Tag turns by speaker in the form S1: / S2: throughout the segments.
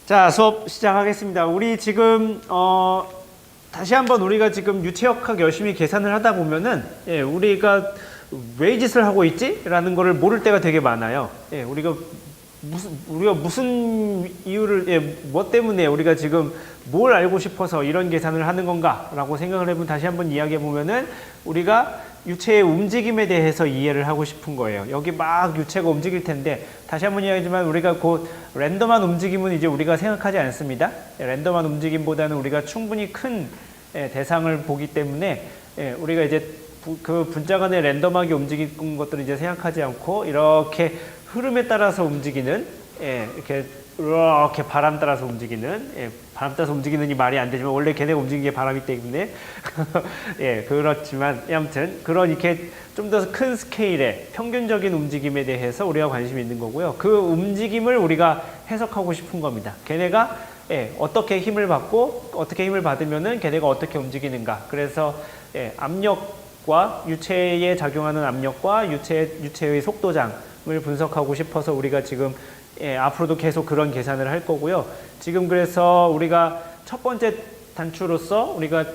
S1: 자, 수업 시작하겠습니다. 우리 지금 다시 한번 우리가 지금 유체역학 열심히 계산을 하다 보면은 우리가 왜 짓을 하고 있지? 라는 거를 모를 때가 되게 많아요. 우리가 무슨 이유를 뭐 때문에 우리가 지금 뭘 알고 싶어서 이런 계산을 하는 건가? 라고 생각을 해보면 다시 한번 이야기해 보면은 우리가 유체의 움직임에 대해서 이해를 하고 싶은 거예요. 여기 막 유체가 움직일 텐데 다시 한번 이야기하지만 우리가 곧 랜덤한 움직임은 이제 우리가 생각하지 않습니다. 랜덤한 움직임보다는 우리가 충분히 큰 대상을 보기 때문에 우리가 이제 그 분자 간에 랜덤하게 움직이는 것들을 이제 생각하지 않고 이렇게 흐름에 따라서 움직이는 이렇게 바람 따라서 움직이는 바람 따라서 움직이는 이 말이 안 되지만 원래 걔네가 움직이는 게 바람이기 때문에 그렇지만 아무튼 그런 이렇게 좀 더 큰 스케일의 평균적인 움직임에 대해서 우리가 관심이 있는 거고요. 그 움직임을 우리가 해석하고 싶은 겁니다. 걔네가 어떻게 힘을 받고 어떻게 힘을 받으면은 걔네가 어떻게 움직이는가. 그래서 압력과 유체에 작용하는 압력과 유체의 속도장을 분석하고 싶어서 우리가 지금 앞으로도 계속 그런 계산을 할 거고요. 지금 그래서 우리가 첫 번째 단추로서 우리가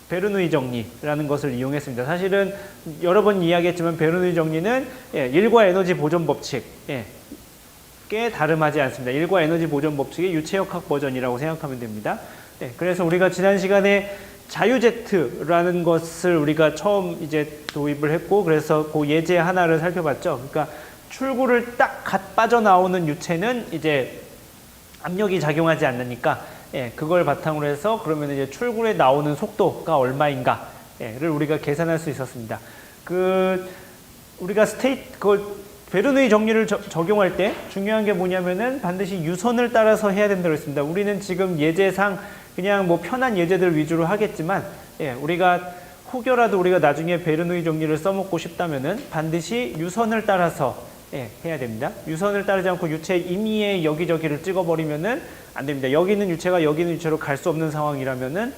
S1: 베르누이 정리라는 것을 이용했습니다. 사실은 여러 번 이야기했지만 베르누이 정리는 일과 에너지 보존 법칙 꽤 다름하지 않습니다. 일과 에너지 보존 법칙의 유체역학 버전이라고 생각하면 됩니다. 그래서 우리가 지난 시간에 자유제트라는 것을 우리가 처음 이제 도입을 했고 그래서 그 예제 하나를 살펴봤죠. 그러니까 출구를 딱 갓 빠져나오는 유체는 이제 압력이 작용하지 않으니까 그걸 바탕으로 해서 그러면 이제 출구에 나오는 속도가 얼마인가를 우리가 계산할 수 있었습니다. 우리가 베르누이 정리를 적용할 때 중요한 게 뭐냐면은 반드시 유선을 따라서 해야 된다고 했습니다. 우리는 지금 예제상 그냥 뭐 편한 예제들 위주로 하겠지만 우리가 혹여라도 우리가 나중에 베르누이 정리를 써먹고 싶다면은 반드시 유선을 따라서 해야 됩니다. 유선을 따르지 않고 유체 임의의 여기저기를 찍어버리면은 안 됩니다. 여기 있는 유체가 여기 있는 유체로 갈 수 없는 상황이라면은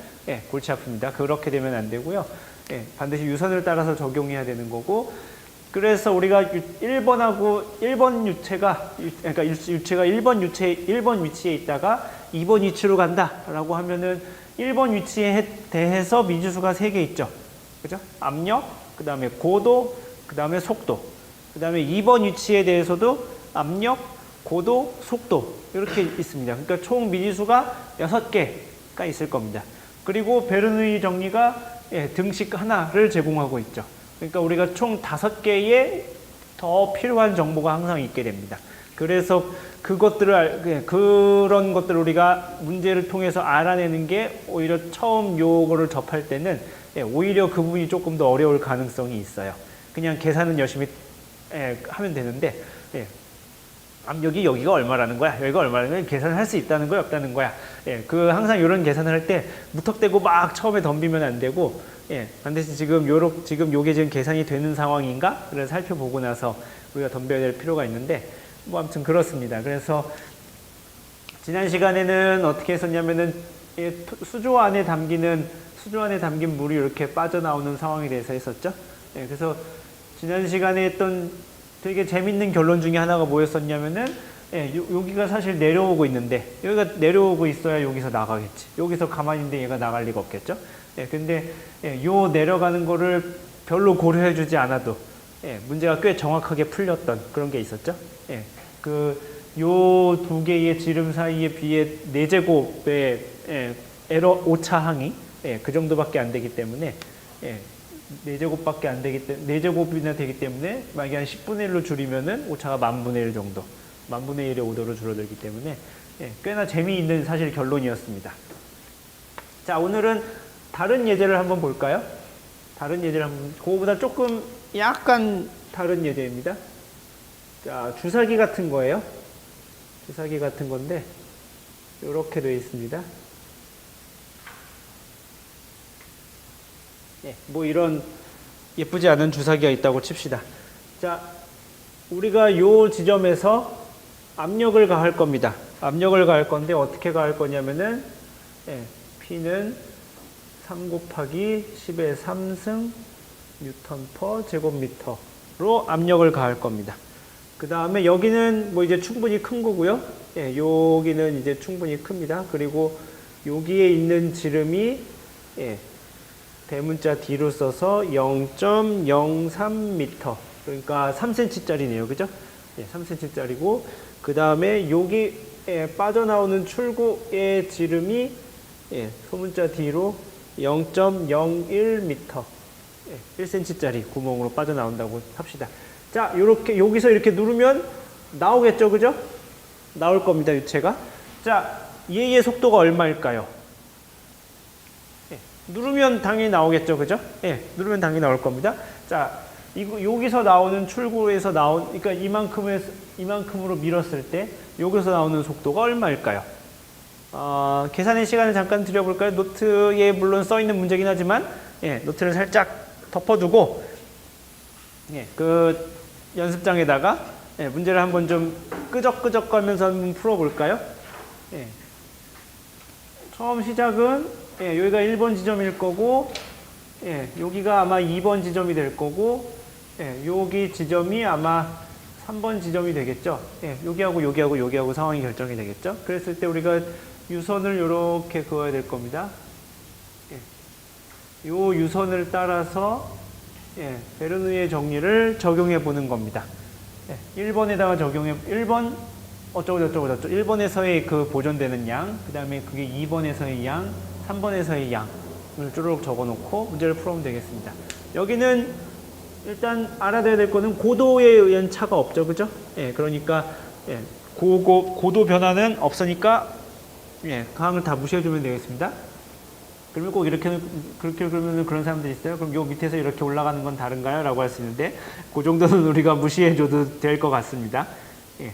S1: 골치 아픕니다. 그렇게 되면 안 되고요. 반드시 유선을 따라서 적용해야 되는 거고 그래서 우리가 1번 유체가 그러니까 유체가 1번 위치에 있다가 2번 위치로 간다라고 하면은 1번 위치에 대해서 미지수가 3개 있죠. 그죠? 압력, 그다음에 고도, 그다음에 속도. 그 다음에 2번 위치에 대해서도 압력, 고도, 속도 이렇게 있습니다. 그러니까 총 미지수가 6개가 있을 겁니다. 그리고 베르누이 정리가 등식 하나를 제공하고 있죠. 그러니까 우리가 총 5개의 더 필요한 정보가 항상 있게 됩니다. 그래서 그런 것들을 우리가 문제를 통해서 알아내는 게 오히려 처음 요거를 접할 때는 오히려 그 부분이 조금 더 어려울 가능성이 있어요. 그냥 계산은 열심히 하면 되는데 압력이 여기가 얼마라는 거야 여기가 얼마라는 거야 계산을 할 수 있다는 거야 없다는 거야 항상 이런 계산을 할 때 무턱대고 막 처음에 덤비면 안 되고 반드시 지금 요게 지금 계산이 되는 상황인가 를 살펴보고 나서 우리가 덤벼야 될 필요가 있는데 뭐 아무튼 그렇습니다. 그래서 지난 시간에는 어떻게 했었냐면은 수조 안에 담긴 물이 이렇게 빠져나오는 상황에 대해서 했었죠. 그래서 지난 시간에 했던 되게 재밌는 결론 중에 하나가 뭐였었냐면은 여기가 사실 내려오고 있는데 여기가 내려오고 있어야 여기서 나가겠지. 여기서 가만히 있는데 얘가 나갈 리가 없겠죠. 근데 요 내려가는 거를 별로 고려해 주지 않아도 문제가 꽤 정확하게 풀렸던 그런 게 있었죠. 요 두 개의 지름 사이에 비해 4제곱의 에러 오차 항이 그 정도밖에 안 되기 때문에 4제곱이나 되기 때문에 만약에 한 10분의 1로 줄이면은 오차가 10,000분의 1 정도, 10,000분의 1의 오도로 줄어들기 때문에 꽤나 재미있는 사실 결론이었습니다. 자, 오늘은 다른 예제를 한번 볼까요? 그거보다 조금 약간 다른 예제입니다. 자, 주사기 같은 거예요. 주사기 같은 건데 이렇게 되어 있습니다. 뭐 이런 예쁘지 않은 주사기가 있다고 칩시다. 자, 우리가 요 지점에서 압력을 가할 겁니다. 압력을 가할 건데 어떻게 가할 거냐면은 P는 3 곱하기 10의 3승 뉴턴 퍼 제곱미터로 압력을 가할 겁니다. 그 다음에 여기는 뭐 이제 충분히 큰 거고요. 예, 여기는 이제 충분히 큽니다. 그리고 여기에 있는 지름이 예, 대문자 D로 써서 0.03m. 그러니까 3cm짜리네요. 그죠? 예, 3cm짜리고 그 다음에 여기에 빠져나오는 출구의 지름이 예, 소문자 D로 0.01m. 예, 1cm짜리 구멍으로 빠져나온다고 합시다. 자, 요렇게 여기서 이렇게 누르면 나오겠죠. 그죠? 나올 겁니다. 유체가. 자, 얘의 속도가 얼마일까요? 예, 누르면 당연히 나오겠죠. 그죠? 예, 누르면 당연히 나올 겁니다. 자, 여기서 나오는 출구에서 그러니까 이만큼으로 밀었을 때 여기서 나오는 속도가 얼마일까요? 계산의 시간을 잠깐 드려볼까요? 노트에 물론 써 있는 문제긴 하지만 예, 노트를 살짝 덮어두고 예, 그 연습장에다가 예, 문제를 한번 좀 끄적끄적 거면서 한번 풀어볼까요? 예. 처음 시작은 예, 여기가 1번 지점일 거고 예, 여기가 아마 2번 지점이 될 거고 예, 여기 지점이 아마 3번 지점이 되겠죠. 예, 여기하고 상황이 결정이 되겠죠. 그랬을 때 우리가 유선을 이렇게 그어야 될 겁니다. 예, 요 유선을 따라서 예, 베르누이의 정리를 적용해 보는 겁니다. 예, 1번에다가 1번 어쩌고 1번에서의 그 보존되는 양, 그 다음에 그게 2번에서의 양, 3번에서의 양을 쭈르륵 적어 놓고 문제를 풀어보면 되겠습니다. 여기는 일단 알아둬야 될 거는 고도에 의한 차가 없죠. 그죠? 예, 그러니까 예, 고도 변화는 없으니까 예, 그 항을 다 무시해주면 되겠습니다. 그러면 꼭 그렇게 그러면 그런 사람들이 있어요. 그럼 요 밑에서 이렇게 올라가는 건 다른가요? 라고 할 수 있는데 그 정도는 우리가 무시해줘도 될 것 같습니다. 예.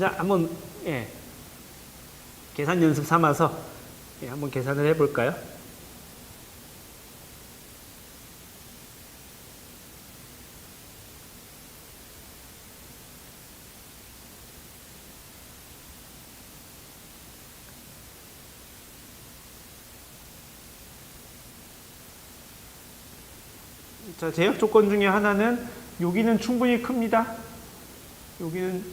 S1: 자, 한번 예, 계산 연습 삼아서 예, 한번 계산을 해볼까요? 자, 제약 조건 중에 하나는 여기는 충분히 큽니다. 여기는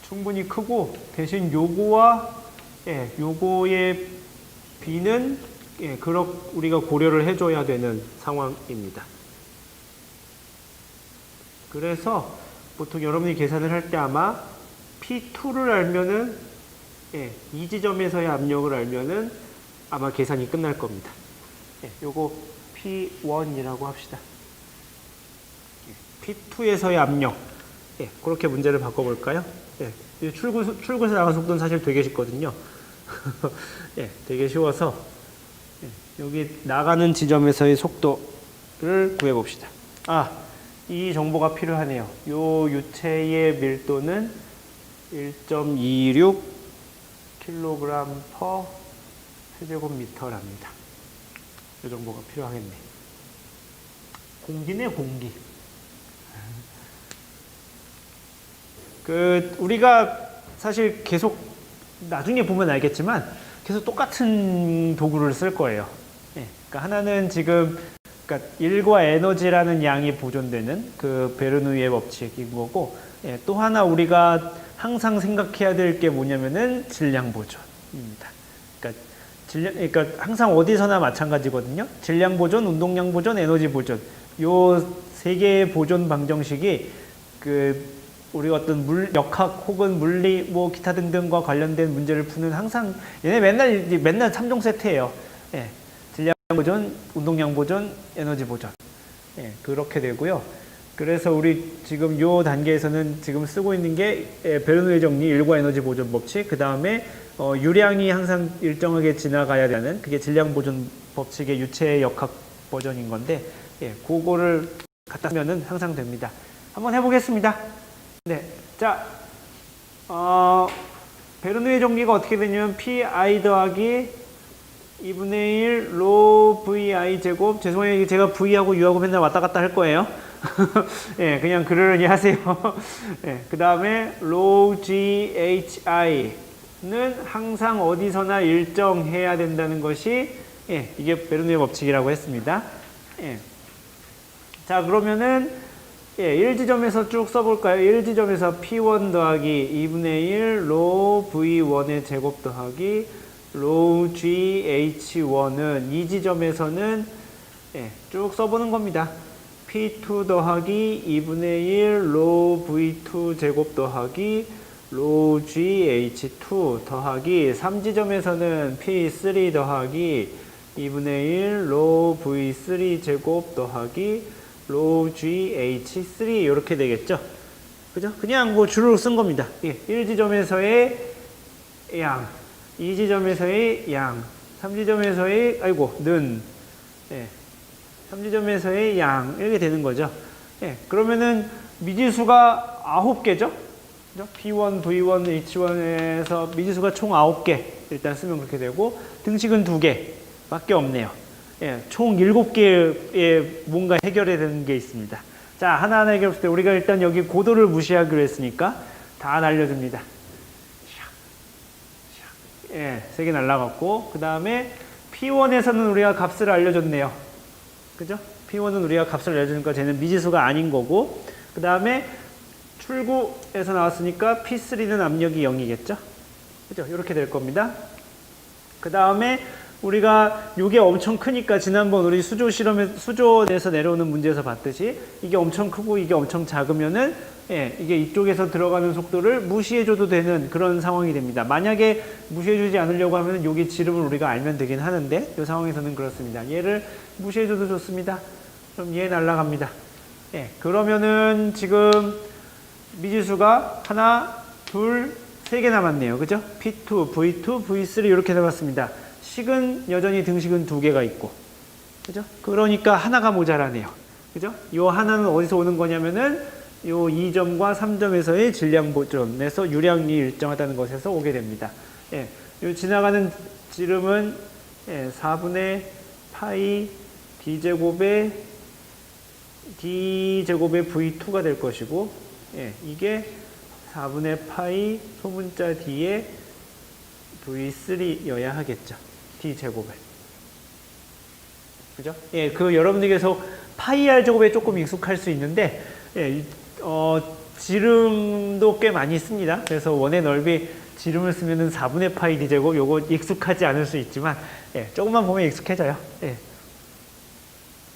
S1: 충분히 크고 대신 요거와 예, 요거의 B는 예, 우리가 고려를 해줘야 되는 상황입니다. 그래서 보통 여러분이 계산을 할 때 아마 P2를 알면은 예, 이 지점에서의 압력을 알면은 아마 계산이 끝날 겁니다. 예, 요거 P1이라고 합시다. P2에서의 압력. 예, 그렇게 문제를 바꿔볼까요? 예, 출구에서 나가는 속도는 사실 되게 쉽거든요. 예, 되게 쉬워서 예, 여기 나가는 지점에서의 속도를 구해봅시다. 이 정보가 필요하네요. 요 유체의 밀도는 1.26 kg per 세제곱미터랍니다. 이 정보가 필요하겠네. 공기네, 공기. 우리가 사실 계속 나중에 보면 알겠지만 계속 똑같은 도구를 쓸 거예요. 예, 그러니까 하나는 지금 그러니까 1과 에너지라는 양이 보존되는 그 베르누이의 법칙인 거고 예, 또 하나 우리가 항상 생각해야 될 게 뭐냐면은 질량 보존입니다. 그러니까 항상 어디서나 마찬가지거든요. 질량 보존, 운동량 보존, 에너지 보존. 요 세 개의 보존 방정식이 우리가 어떤 역학 혹은 물리 뭐 기타 등등과 관련된 문제를 푸는 항상 얘네 맨날 3종 세트예요. 예. 질량 보존, 운동량 보존, 에너지 보존. 예, 그렇게 되고요. 그래서 우리 지금 요 단계에서는 지금 쓰고 있는 게 베르누이 정리, 일과 에너지 보존 법칙, 그 다음에 유량이 항상 일정하게 지나가야 되는 그게 질량 보존 법칙의 유체의 역학 버전인 건데 예, 그거를 갖다 쓰면은 항상 됩니다. 한번 해보겠습니다. 네, 자, 베르누이 정리가 어떻게 되냐면 pi 더하기 2분의 1 로 vi 제곱. 죄송해요, 제가 v하고 u하고 맨날 왔다 갔다 할 거예요. 예, 그냥 그러려니 하세요. 예, 그 다음에 로 ghi는 항상 어디서나 일정해야 된다는 것이 예, 이게 베르누이 법칙이라고 했습니다. 예. 자, 그러면은 예, 1지점에서 쭉 써볼까요? 1지점에서 P1 더하기 2분의 1 로 V1의 제곱 더하기 로 GH1은 2지점에서는 예, 쭉 써보는 겁니다. P2 더하기 2분의 1 로 V2 제곱 더하기 로 GH2 더하기 3지점에서는 P3 더하기 2분의 1 로 V3 제곱 더하기 로 GH3 이렇게 되겠죠. 그죠? 그냥 뭐 줄을 쓴 겁니다. 예, 1지점에서의 양, 2지점에서의 양, 3지점에서의 는 예, 3지점에서의 양 이렇게 되는 거죠. 예, 그러면은 미지수가 9개죠. 그죠? P1, V1, H1에서 미지수가 총 9개 일단 쓰면 그렇게 되고 등식은 2개 밖에 없네요. 예, 총 7개의 뭔가 해결해야 되는 게 있습니다. 자, 하나하나 해결할 때 우리가 일단 여기 고도를 무시하기로 했으니까 다 날려줍니다. 예, 3개 날라갔고 그 다음에 P1에서는 우리가 값을 알려줬네요. 그죠? P1은 우리가 값을 알려주니까 쟤는 미지수가 아닌 거고 그 다음에 출구에서 나왔으니까 P3는 압력이 0이겠죠? 그죠? 이렇게 될 겁니다. 그 다음에 우리가 이게 엄청 크니까 지난번 우리 수조에서 내려오는 문제에서 봤듯이 이게 엄청 크고 이게 엄청 작으면은 예, 이게 이쪽에서 들어가는 속도를 무시해줘도 되는 그런 상황이 됩니다. 만약에 무시해주지 않으려고 하면 여기 지름을 우리가 알면 되긴 하는데 이 상황에서는 그렇습니다. 얘를 무시해줘도 좋습니다. 그럼 얘 날아갑니다. 예, 그러면은 지금 미지수가 하나, 둘, 3개 남았네요. 그죠? P2, V2, V3 이렇게 남았습니다. 식은 여전히 등식은 2개가 있고, 그죠? 그러니까 하나가 모자라네요. 그죠? 요 하나는 어디서 오는 거냐면은 요 2점과 3점에서의 질량 보존에서 유량이 일정하다는 것에서 오게 됩니다. 예, 요 지나가는 지름은 예, 4분의 파이 D제곱의 V2가 될 것이고, 예, 이게 4분의 파이 소문자 D의 V3여야 하겠죠. D제곱을. 그죠? 예, 그 여러분들 계속 파이 R 제곱에 조금 익숙할 수 있는데, 예, 지름도 꽤 많이 씁니다. 그래서 원의 넓이 지름을 쓰면은 4분의 파이 D제곱, 요거 익숙하지 않을 수 있지만, 예, 조금만 보면 익숙해져요. 예.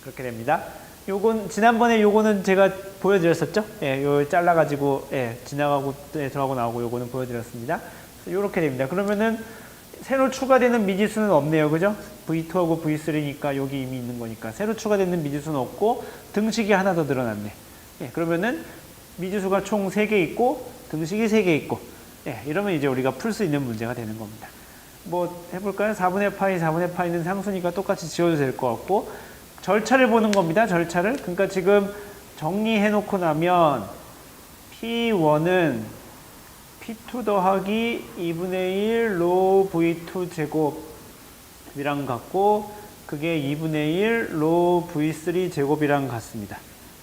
S1: 그렇게 됩니다. 요건, 지난번에 요거는 제가 보여드렸었죠? 예, 요 잘라가지고, 예, 지나가고, 예, 들어가고 나오고 요거는 보여드렸습니다. 요렇게 됩니다. 그러면은, 새로 추가되는 미지수는 없네요. 그죠? V2하고 V3니까 여기 이미 있는 거니까. 새로 추가되는 미지수는 없고, 등식이 하나 더 늘어났네. 예, 그러면은, 미지수가 총 3개 있고, 등식이 3개 있고, 예, 이러면 이제 우리가 풀 수 있는 문제가 되는 겁니다. 뭐, 해볼까요? 4분의 파이는 상수니까 똑같이 지워도 될 것 같고, 절차를 보는 겁니다. 절차를. 그러니까 지금 정리해 놓고 나면 P1은 P2 더하기 2분의 1 로 V2 제곱이랑 같고 그게 2분의 1 로 V3 제곱이랑 같습니다.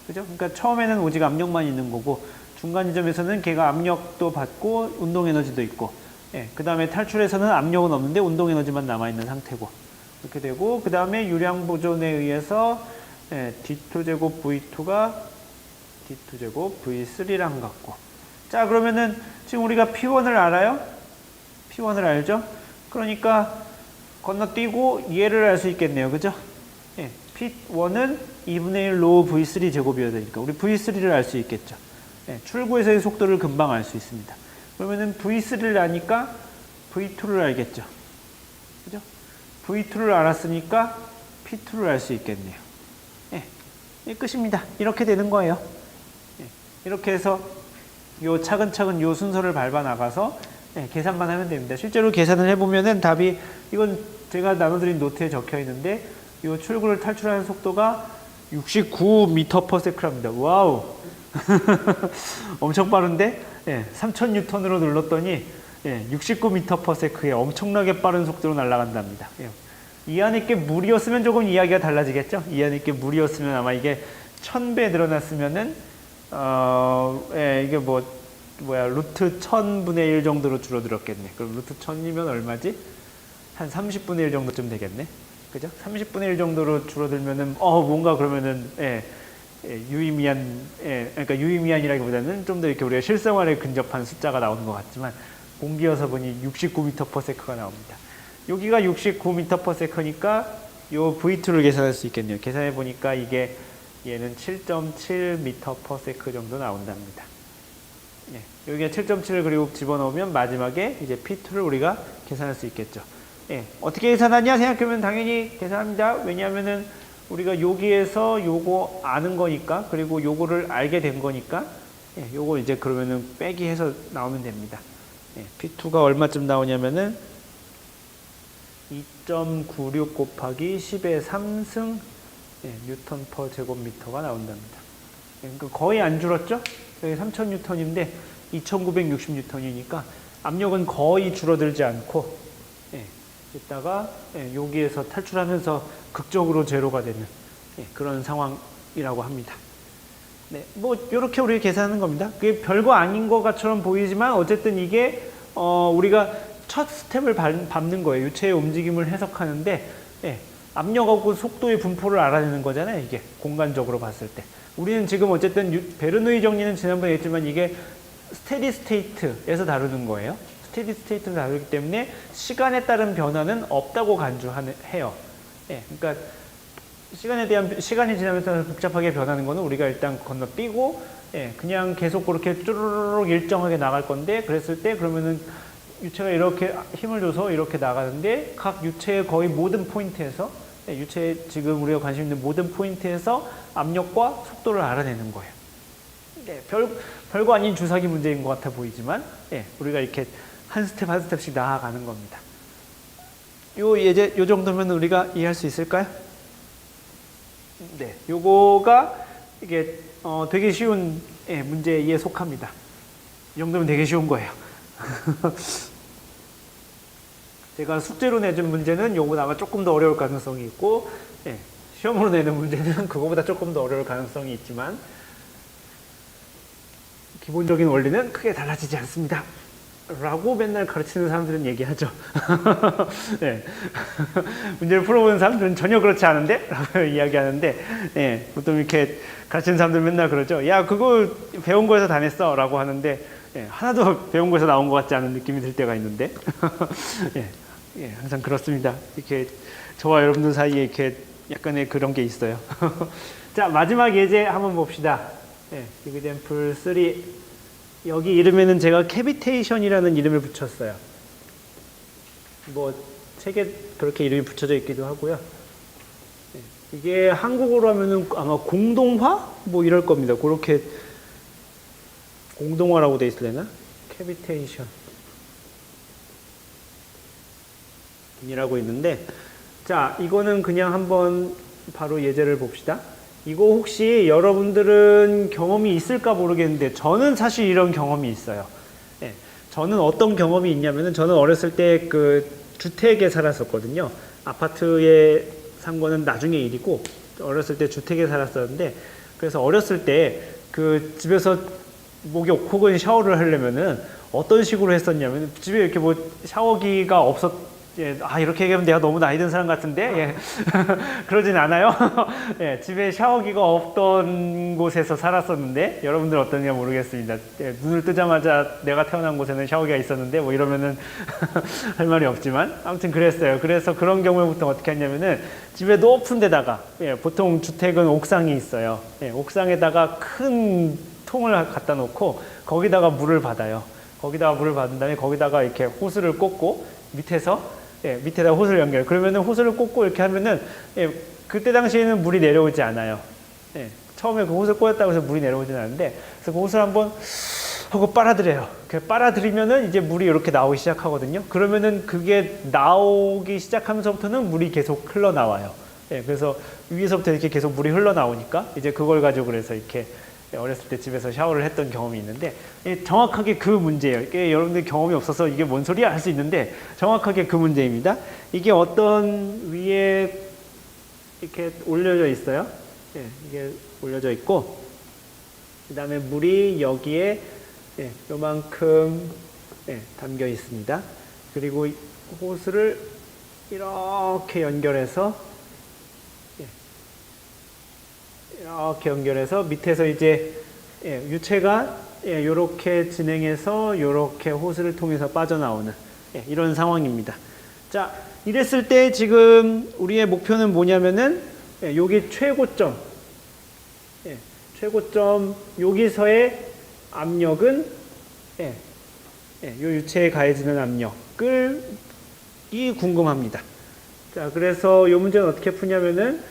S1: 그죠? 그러니까 처음에는 오직 압력만 있는 거고 중간 지점에서는 걔가 압력도 받고 운동 에너지도 있고 예, 그 다음에 탈출에서는 압력은 없는데 운동 에너지만 남아있는 상태고 이렇게 되고 그 다음에 유량 보존에 의해서 예, D2제곱 V2가 D2제곱 V3랑 같고 자 그러면은 지금 우리가 P1을 알아요? P1을 알죠? 그러니까 건너뛰고 얘를 알 수 있겠네요. 그죠? 예, P1은 2분의 1로 V3 제곱이어야 되니까 우리 V3를 알 수 있겠죠. 예, 출구에서의 속도를 금방 알 수 있습니다. 그러면은 V3를 아니까 V2를 알겠죠. 그죠? V2를 알았으니까 P2를 알 수 있겠네요. 예, 예, 끝입니다. 이렇게 되는 거예요. 예, 이렇게 해서 요 차근차근 요 순서를 밟아 나가서 예, 계산만 하면 됩니다. 실제로 계산을 해보면은 답이 이건 제가 나눠드린 노트에 적혀 있는데 요 출구를 탈출하는 속도가 69m/s랍니다. 와우, 엄청 빠른데 예, 3000N으로 눌렀더니 예, 69m/s에 엄청나게 빠른 속도로 날아간답니다. 예. 이 안에 게 물이었으면 조금 이야기가 달라지겠죠? 이 안에 게 물이었으면 아마 이게 1000배 늘어났으면은 예, 이게 루트 1000분의 1 정도로 줄어들었겠네. 그럼 루트 1000이면 얼마지? 한 30분의 1 정도쯤 되겠네. 그죠? 30분의 1 정도로 줄어들면은 뭔가 그러면은 예, 유의미한, 그러니까 유의미한이라기보다는 좀 더 이렇게 우리가 실생활에 근접한 숫자가 나오는 것 같지만 공기여서 보니 69m/s가 나옵니다. 여기가 69m/s니까 요 V2를 계산할 수 있겠네요. 계산해 보니까 이게 얘는 7.7m/s 정도 나온답니다. 여기에 7.7을 그리고 집어넣으면 마지막에 이제 P2를 우리가 계산할 수 있겠죠. 어떻게 계산하냐 생각해보면 당연히 계산합니다. 왜냐하면은 우리가 여기에서 요거 아는 거니까, 그리고 요거를 알게 된 거니까, 요거 이제 그러면은 빼기 해서 나오면 됩니다. P2가 얼마쯤 나오냐면은 2.96 곱하기 10의 3승 뉴턴 퍼 제곱미터가 나온답니다. 그러니까 거의 안 줄었죠? 여기 3000뉴턴인데 2960뉴턴이니까 압력은 거의 줄어들지 않고, 이따가 여기에서 탈출하면서 극적으로 제로가 되는 그런 상황이라고 합니다. 뭐 이렇게 우리가 계산하는 겁니다. 그게 별거 아닌 것처럼 보이지만 어쨌든 이게 우리가 첫 스텝을 밟는 거예요. 유체의 움직임을 해석하는데 압력하고 속도의 분포를 알아내는 거잖아요. 이게 공간적으로 봤을 때. 우리는 지금 어쨌든 베르누이 정리는 지난번에 했지만 이게 스테디 스테이트에서 다루는 거예요. 스테디 스테이트에서 다루기 때문에 시간에 따른 변화는 없다고 간주해요. 그러니까 시간이 지나면서 복잡하게 변하는 거는 우리가 일단 건너뛰고 그냥 계속 그렇게 쭈르륵 일정하게 나갈 건데, 그랬을 때 그러면은 유체가 이렇게 힘을 줘서 이렇게 나가는데 각 유체의 거의 모든 포인트에서 유체 지금 우리가 관심 있는 모든 포인트에서 압력과 속도를 알아내는 거예요. 별거 아닌 주사기 문제인 것 같아 보이지만 우리가 이렇게 한 스텝 한 스텝씩 나아가는 겁니다. 요 정도면 우리가 이해할 수 있을까요? 요거가 이게 되게 쉬운 문제에 속합니다. 이 정도면 되게 쉬운 거예요. 제가 숙제로 내준 문제는 요거보다 아마 조금 더 어려울 가능성이 있고, 시험으로 내는 문제는 그거보다 조금 더 어려울 가능성이 있지만 기본적인 원리는 크게 달라지지 않습니다 라고 맨날 가르치는 사람들은 얘기하죠. 문제를 풀어보는 사람들은 전혀 그렇지 않은데? 라고 이야기하는데, 보통 이렇게 가르치는 사람들은 맨날 그러죠. 야, 그거 배운 거에서 다 냈어 라고 하는데, 하나도 배운 거에서 나온 것 같지 않은 느낌이 들 때가 있는데, 항상 그렇습니다. 이렇게 저와 여러분들 사이에 이렇게 약간의 그런 게 있어요. 자, 마지막 예제 한번 봅시다. example 3. 여기 이름에는 제가 캐비테이션이라는 이름을 붙였어요. 뭐 책에 그렇게 이름이 붙여져 있기도 하고요. 이게 한국어로 하면은 아마 공동화? 뭐 이럴 겁니다. 그렇게 공동화라고 돼 있으려나? 캐비테이션 이라고 있는데, 자, 이거는 그냥 한번 바로 예제를 봅시다. 이거 혹시 여러분들은 경험이 있을까 모르겠는데 저는 사실 이런 경험이 있어요. 저는 어떤 경험이 있냐면은, 저는 어렸을 때 그 주택에 살았었거든요. 아파트에 산 거는 나중에 일이고, 어렸을 때 주택에 살았었는데, 그래서 어렸을 때 그 집에서 목욕 혹은 샤워를 하려면은 어떤 식으로 했었냐면, 집에 이렇게 뭐 샤워기가 이렇게 얘기하면 내가 너무 나이 든 사람 같은데, 그러진 않아요. 집에 샤워기가 없던 곳에서 살았었는데, 여러분들 어떠냐 모르겠습니다. 눈을 뜨자마자 내가 태어난 곳에는 샤워기가 있었는데, 뭐 이러면은 할 말이 없지만, 아무튼 그랬어요. 그래서 그런 경우에 보통 어떻게 했냐면은, 집에 높은 데다가, 보통 주택은 옥상이 있어요. 옥상에다가 큰 통을 갖다 놓고, 거기다가 물을 받아요. 거기다가 물을 받은 다음에 거기다가 이렇게 호스를 꽂고, 밑에다 호스를 연결. 그러면은 호스를 꽂고 이렇게 하면은, 그때 당시에는 물이 내려오지 않아요. 처음에 그 호스를 꽂았다고 해서 물이 내려오진 않는데, 그래서 그 호스를 한번 하고 빨아들여요. 빨아들이면은 이제 물이 이렇게 나오기 시작하거든요. 그러면은 그게 나오기 시작하면서부터는 물이 계속 흘러나와요. 그래서 위에서부터 이렇게 계속 물이 흘러나오니까 이제 그걸 가지고 그래서 이렇게 어렸을 때 집에서 샤워를 했던 경험이 있는데, 정확하게 그 문제예요. 이게 여러분들 경험이 없어서 이게 뭔 소리야 할 수 있는데, 정확하게 그 문제입니다. 이게 어떤 위에 이렇게 올려져 있어요. 이게 올려져 있고, 그 다음에 물이 여기에 요만큼 담겨 있습니다. 그리고 호스를 이렇게 연결해서 이렇게 연결해서 밑에서 이제 유체가 이렇게 진행해서 이렇게 호스를 통해서 빠져나오는 이런 상황입니다. 자, 이랬을 때 지금 우리의 목표는 뭐냐면은 여기 최고점, 최고점 여기서의 압력은 이 유체에 가해지는 압력을 이 궁금합니다. 자, 그래서 이 문제는 어떻게 푸냐면은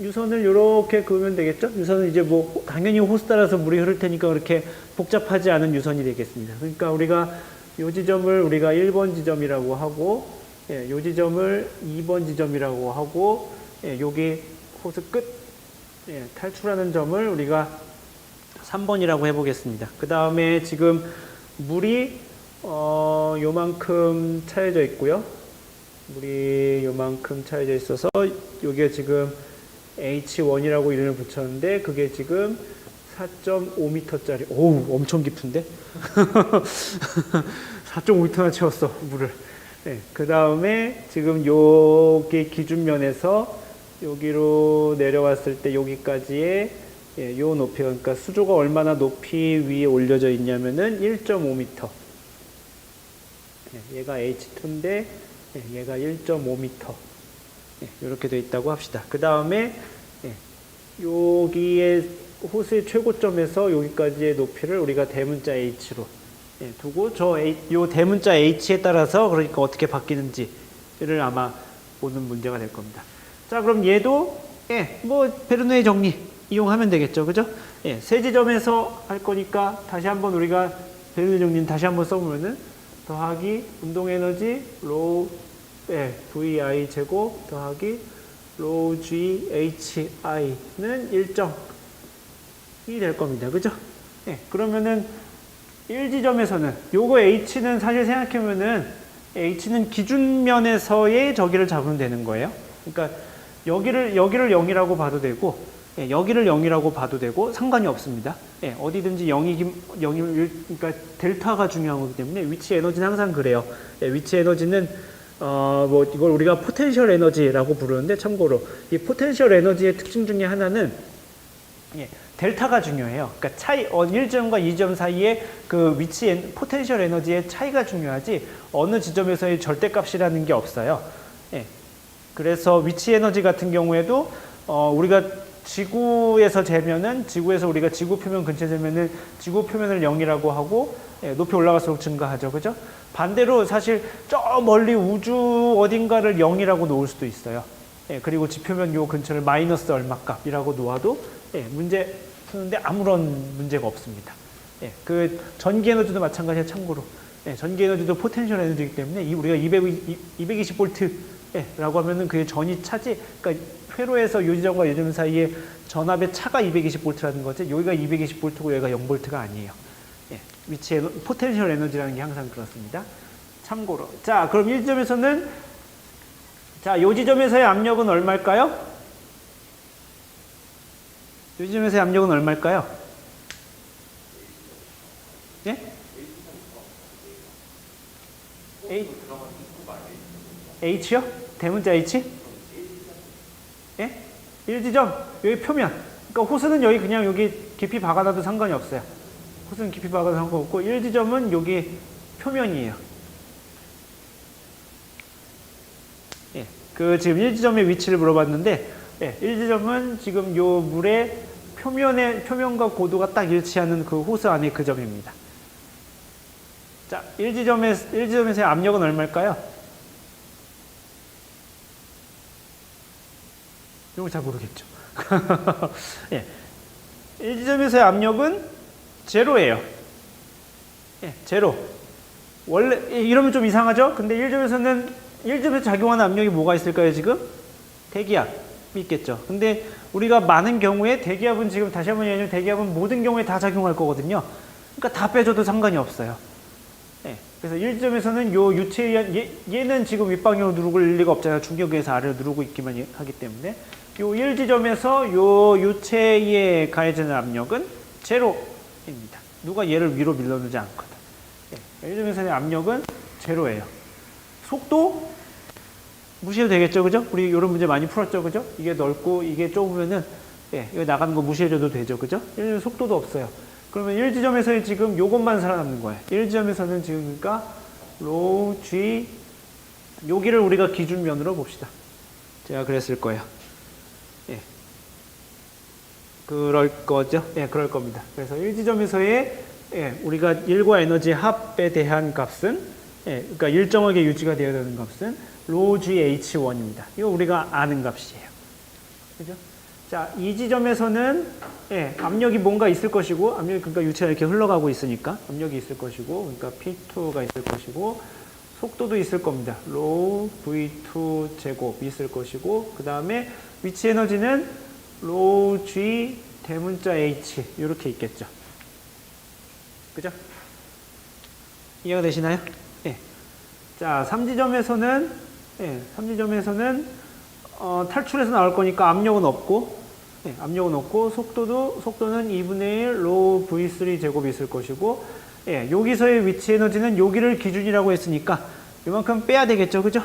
S1: 유선을 이렇게 그으면 되겠죠? 유선은 이제 뭐 당연히 호스 따라서 물이 흐를 테니까 그렇게 복잡하지 않은 유선이 되겠습니다. 그러니까 우리가 이 지점을 우리가 1번 지점이라고 하고, 이 지점을 2번 지점이라고 하고, 여기 호스 끝 탈출하는 점을 우리가 3번이라고 해보겠습니다. 그 다음에 지금 물이 요만큼 차여져 있고요. 물이 요만큼 차여져 있어서 여기에 지금 H1이라고 이름을 붙였는데 그게 지금 4.5m짜리 오우 엄청 깊은데 4.5m나 채웠어 물을. 그 다음에 지금 여기 기준면에서 여기로 내려왔을 때 여기까지의 요 높이, 그러니까 수조가 얼마나 높이 위에 올려져 있냐면은 1.5m. 얘가 H2인데 얘가 1.5m. 이렇게 되어 있다고 합시다. 그 다음에 여기에 호스의 최고점에서 여기까지의 높이를 우리가 대문자 H로 두고 요 대문자 H에 따라서 그러니까 어떻게 바뀌는지를 아마 보는 문제가 될 겁니다. 자, 그럼 얘도 뭐 베르누이 정리 이용하면 되겠죠, 그죠? 세 지점에서 할 거니까 다시 한번 우리가 베르누이 정리는 다시 한번 써보면은 더하기 운동 에너지 로우 VI 제곱 더하기 로우 GHI는 일정이 될 겁니다. 그죠? 그러면은 1지점에서는 요거 H는 사실 생각해보면은 H는 기준면에서의 저기를 잡으면 되는 거예요. 그러니까 여기를 0이라고 봐도 되고 여기를 0이라고 봐도 되고 상관이 없습니다. 어디든지 0이 그러니까 델타가 중요한 거기 때문에 위치 에너지는 항상 그래요. 위치 에너지는 뭐 이걸 우리가 포텐셜 에너지라고 부르는데 참고로 이 포텐셜 에너지의 특징 중에 하나는 델타가 중요해요. 그러니까 차이 1점과 2점 사이에 그 위치 포텐셜 에너지의 차이가 중요하지 어느 지점에서의 절대값이라는 게 없어요. 그래서 위치 에너지 같은 경우에도 우리가 지구에서 재면은 지구에서 우리가 지구 표면 근처에 재면은 지구 표면을 0이라고 하고 높이 올라갈수록 증가하죠. 그죠? 반대로 사실 저 멀리 우주 어딘가를 0이라고 놓을 수도 있어요. 그리고 지표면 요 근처를 마이너스 얼마 값이라고 놓아도 문제 푸는데 아무런 문제가 없습니다. 그 전기 에너지도 마찬가지예요. 참고로 전기 에너지도 포텐셜 에너지이기 때문에 우리가 220V라고 하면은 그게 전이 차지, 그러니까 회로에서 요 지점과 요 지점 사이에 전압의 차가 220V라는 거지 여기가 220V고 여기가 0V가 아니에요. 위치 포텐셜 에너지라는 게 항상 그렇습니다. 참고로. 자, 그럼 1점에서는 자, 요 지점에서의 압력은 얼마일까요? 요 지점에서의 압력은 얼마일까요? 예? H요? 대문자 H? 예? 1지점, 여기 표면. 그러니까 호스는 여기 그냥 여기 깊이 박아놔도 상관이 없어요. 호스는 깊이 박아도 상관없고 1지점은 여기 표면이에요. 그 지금 1지점의 위치를 물어봤는데 1지점은 지금 요 물의 표면과 고도가 딱 일치하는 그 호스 안에 그 점입니다. 자, 1지점에서의 압력은 얼마일까요? 이거 잘 모르겠죠. 1지점에서의 압력은 제로예요. 제로. 원래 이러면 좀 이상하죠? 근데 1점에서 작용하는 압력이 뭐가 있을까요, 지금? 대기압이 있겠죠. 근데 우리가 많은 경우에 대기압은 지금 다시 한번 얘기하면 대기압은 모든 경우에 다 작용할 거거든요. 그러니까 다 빼줘도 상관이 없어요. 그래서 1점에서는 요 유체에 얘는 지금 윗방향으로 누를 리가 없잖아요. 중력에서 아래로 누르고 있기만 하기 때문에 요 1지점에서 요 유체에 가해지는 압력은 제로입니다. 누가 얘를 위로 밀어주지 않거든. 1점에서의 압력은 제로예요. 속도 무시해도 되겠죠, 그죠? 우리 이런 문제 많이 풀었죠, 그죠? 이게 넓고 이게 좁으면은 예, 이거 나가는 거 무시해줘도 되죠. 그죠? 속도도 없어요. 그러면 1지점에서의 지금 요것만 살아남는 거예요. 1지점에서는 지금 그러니까 로 G 여기를 우리가 기준면으로 봅시다. 제가 그랬을 거예요. 예. 그럴 거죠? 예, 그럴 겁니다. 그래서 1지점에서의 예, 우리가 1과 에너지 합에 대한 값은 예, 그러니까 일정하게 유지가 되어야 되는 값은 로 GH1입니다. 이거 우리가 아는 값이에요. 그죠? 자, 이 지점에서는 예, 압력이 뭔가 있을 것이고, 압력이 그러니까 유체가 이렇게 흘러가고 있으니까 압력이 있을 것이고, 그러니까 P2가 있을 것이고, 속도도 있을 겁니다. 로 V2 제곱 있을 것이고, 그 다음에 위치 에너지는 로 G 대문자 H 이렇게 있겠죠. 그죠? 이해가 되시나요? 예. 자, 3지점에서는 예, 3지점에서는 탈출해서 나올 거니까 압력은 없고, 예, 압력은 없고, 속도는 2분의 1 로 V3 제곱이 있을 것이고, 예, 여기서의 위치 에너지는 여기를 기준이라고 했으니까 이만큼 빼야 되겠죠, 그죠?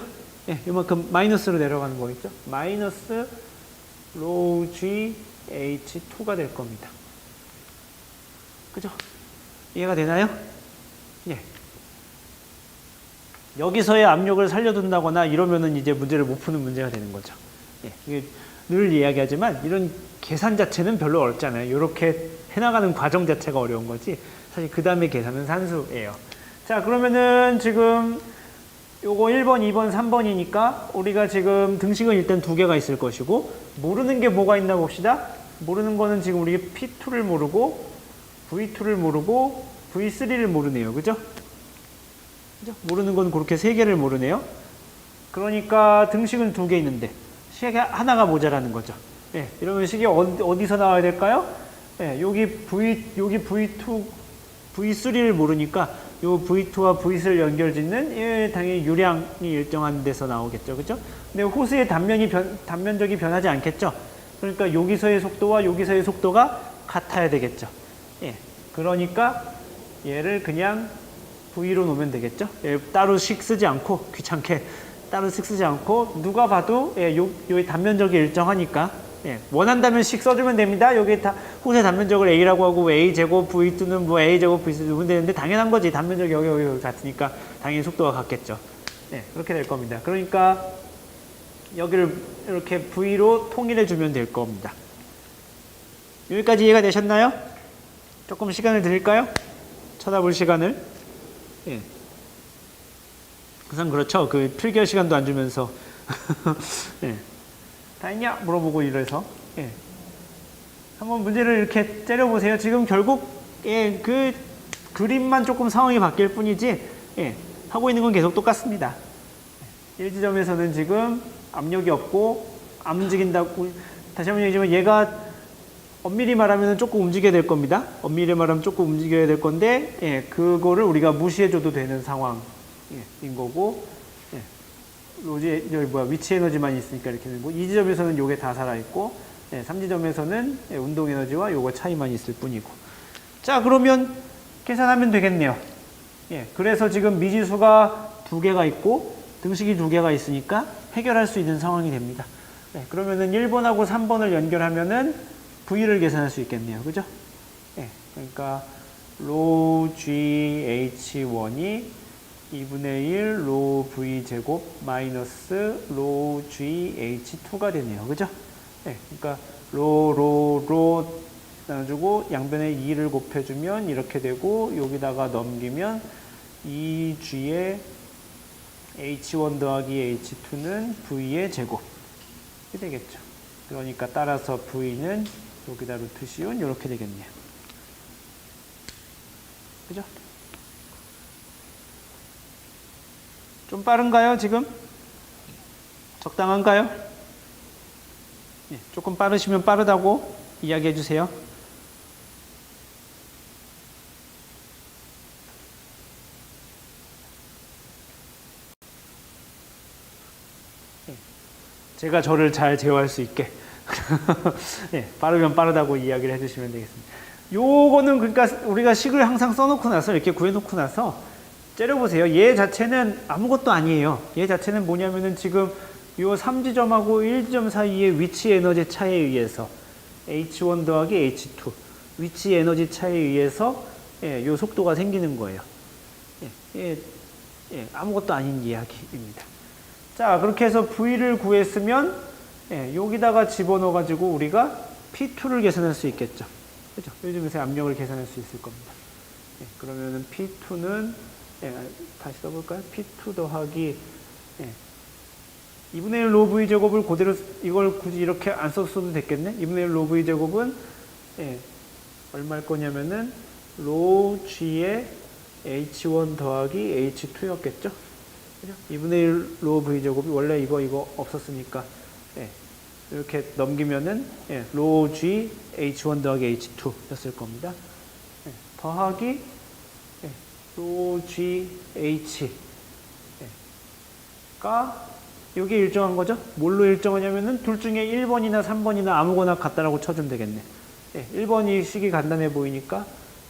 S1: 예, 이만큼 마이너스로 내려가는 거겠죠. 마이너스 로 G H2가 될 겁니다. 그죠? 이해가 되나요? 예. 여기서의 압력을 살려둔다거나 이러면은 이제 문제를 못 푸는 문제가 되는 거죠. 예, 이게 늘 이야기하지만 이런 계산 자체는 별로 어렵지 않아요. 이렇게 해나가는 과정 자체가 어려운 거지. 사실 그 다음에 계산은 산수예요. 자, 그러면은 지금 요거 1번, 2번, 3번이니까 우리가 지금 등식은 일단 두 개가 있을 것이고 모르는 게 뭐가 있나 봅시다. 모르는 거는 지금 우리 P2를 모르고 V2를 모르고 V3를 모르네요. 그죠? 모르는 건 그렇게 세 개를 모르네요. 그러니까 등식은 두 개 있는데 식이 하나가 모자라는 거죠. 예, 이러면 식이 어디서 나와야 될까요? 예, 여기 V2, V3를 모르니까 요 V2와 V3를 연결짓는 예, 당연히 유량이 일정한 데서 나오겠죠. 그죠? 근데 호스의 단면적이 변하지 않겠죠. 그러니까 여기서의 속도와 여기서의 속도가 같아야 되겠죠. 예, 그러니까 얘를 그냥 V로 놓으면 되겠죠. 예, 따로 식 쓰지 않고 귀찮게 따로 식 쓰지 않고 누가 봐도 예, 여기 단면적이 일정하니까 예, 원한다면 식 써주면 됩니다. 여기 다 호스의 단면적을 A라고 하고 A제곱 V2는 뭐 A제곱 V3 놓으면 되는데 당연한 거지. 단면적이 여기 같으니까 당연히 속도가 같겠죠. 예, 그렇게 될 겁니다. 그러니까 여기를 이렇게 V로 통일해 주면 될 겁니다. 여기까지 이해가 되셨나요? 조금 시간을 드릴까요? 쳐다볼 시간을. 예. 항상 그렇죠. 그 필기할 시간도 안 주면서. 예. 다 했냐? 물어보고 이래서. 예. 한번 문제를 이렇게 째려보세요. 지금 결국, 예, 그 그림만 조금 상황이 바뀔 뿐이지, 예. 하고 있는 건 계속 똑같습니다. 1지점에서는 지금 압력이 없고, 안 움직인다고, 다시 한번 얘기하지만 얘가 엄밀히 말하면 조금 움직여야 될 겁니다. 엄밀히 말하면 조금 움직여야 될 건데, 예, 그거를 우리가 무시해줘도 되는 상황인 거고, 예, 위치 에너지만 있으니까 이렇게 되는 거고, 2지점에서는 요게 다 살아있고, 예, 3지점에서는 예, 운동 에너지와 요거 차이만 있을 뿐이고. 자, 그러면 계산하면 되겠네요. 예, 그래서 지금 미지수가 두 개가 있고, 등식이 두 개가 있으니까 해결할 수 있는 상황이 됩니다. 예, 그러면은 1번하고 3번을 연결하면은 V를 계산할 수 있겠네요. 그죠? 예, 그러니까 로 GH1이 2분의 1 로 V 제곱 마이너스 로 GH2가 되네요. 그죠? 예, 그러니까 로 나눠주고 양변에 2를 곱해주면 이렇게 되고 여기다가 넘기면 2G의 H1 더하기 H2는 V의 제곱 이렇게 되겠죠. 그러니까 따라서 V는 여기다 루트 씌운 이렇게 되겠네요. 그죠? 좀 빠른가요, 지금? 적당한가요? 예, 조금 빠르시면 빠르다고 이야기해 주세요. 예, 제가 저를 잘 제어할 수 있게 예, 빠르면 빠르다고 이야기를 해주시면 되겠습니다. 요거는 그러니까 우리가 식을 항상 써놓고 나서 이렇게 구해놓고 나서 째려보세요. 얘 자체는 아무것도 아니에요. 얘 자체는 뭐냐면은 지금 요 3지점하고 1지점 사이의 위치 에너지 차에 의해서 H1 더하기 H2 위치 에너지 차이에 의해서 예, 요 속도가 생기는 거예요. 아무것도 아닌 이야기입니다. 자, 그렇게 해서 V를 구했으면 여기다가 집어넣어 가지고 우리가 P2를 계산할 수 있겠죠. 그죠? 요즘에서 압력을 계산할 수 있을 겁니다. 그러면은 P2는 다시 써볼까요? P2 더하기 2분의 1 로 V 제곱을 그대로 이걸 굳이 이렇게 안 썼어도 됐겠네. 2분의 1 로 V 제곱은 얼마일 거냐면은 로 G의 H1 더하기 H2였겠죠. 그죠? 2분의 1 로 V 제곱이 원래 이거 없었으니까 이렇게 넘기면은 로 G H1 더하기 H2였을 겁니다. 더하기 로 G H가 이게 일정한 거죠? 뭘로 일정하냐면은 둘 중에 1번이나 3번이나 아무거나 같다라고 쳐주면 되겠네. 1번이 식이 간단해 보이니까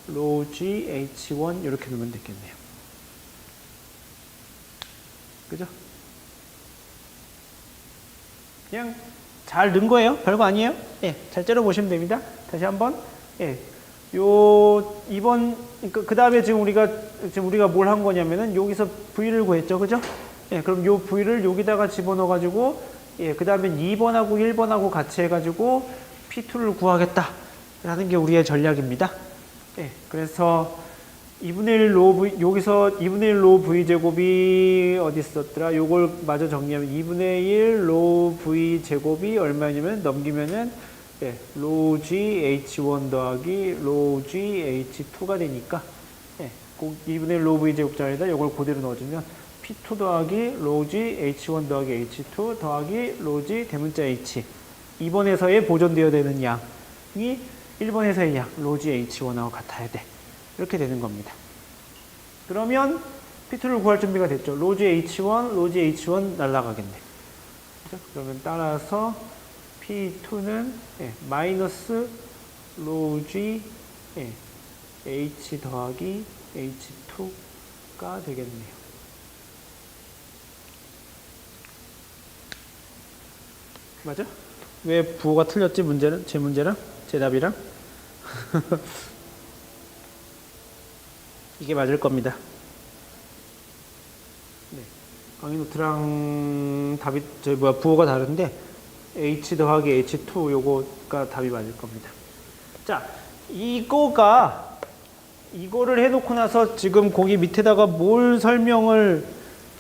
S1: 로 G H1 이렇게 넣으면 되겠네요. 그죠? 그냥 잘 넣은 거예요. 별거 아니에요. 잘 째려 보시면 됩니다. 다시 한번. 요 2번 그 다음에 지금 우리가 뭘 한 거냐면은 여기서 V를 구했죠. 그죠? 그럼 요 V를 여기다가 집어넣어 가지고 그 다음에 2번하고 1번하고 같이 해 가지고 P2를 구하겠다라는 게 우리의 전략입니다. 그래서 2분의 1 로 V 여기서 2분의 1 로 V 제곱이 어디 있었더라? 요걸 마저 정리하면 2분의 1 로 V 제곱이 얼마냐면 넘기면은 로 G H1 더하기 로 G H2가 되니까 2분의 1 로 V 제곱 자리에다 요걸 그대로 넣어주면 P2 더하기 로 G H1 더하기 H2 더하기 로 G 대문자 H 2번에서의 보존되어야 되는 양이 1번에서의 양 로 G H1하고 같아야 돼. 이렇게 되는 겁니다. 그러면 P2를 구할 준비가 됐죠. 로 G H1, 로 G H1 날라가겠네. 그죠? 그러면 따라서 P2는 마이너스 로 G H 더하기 H2가 되겠네요. 맞아? 왜 부호가 틀렸지? 문제는? 제 문제랑? 제 답이랑? 이게 맞을 겁니다. 강의노트랑 답이, 부호가 다른데, H 더하기 H2 요거가 답이 맞을 겁니다. 자, 이거를 해놓고 나서 지금 거기 밑에다가 뭘 설명을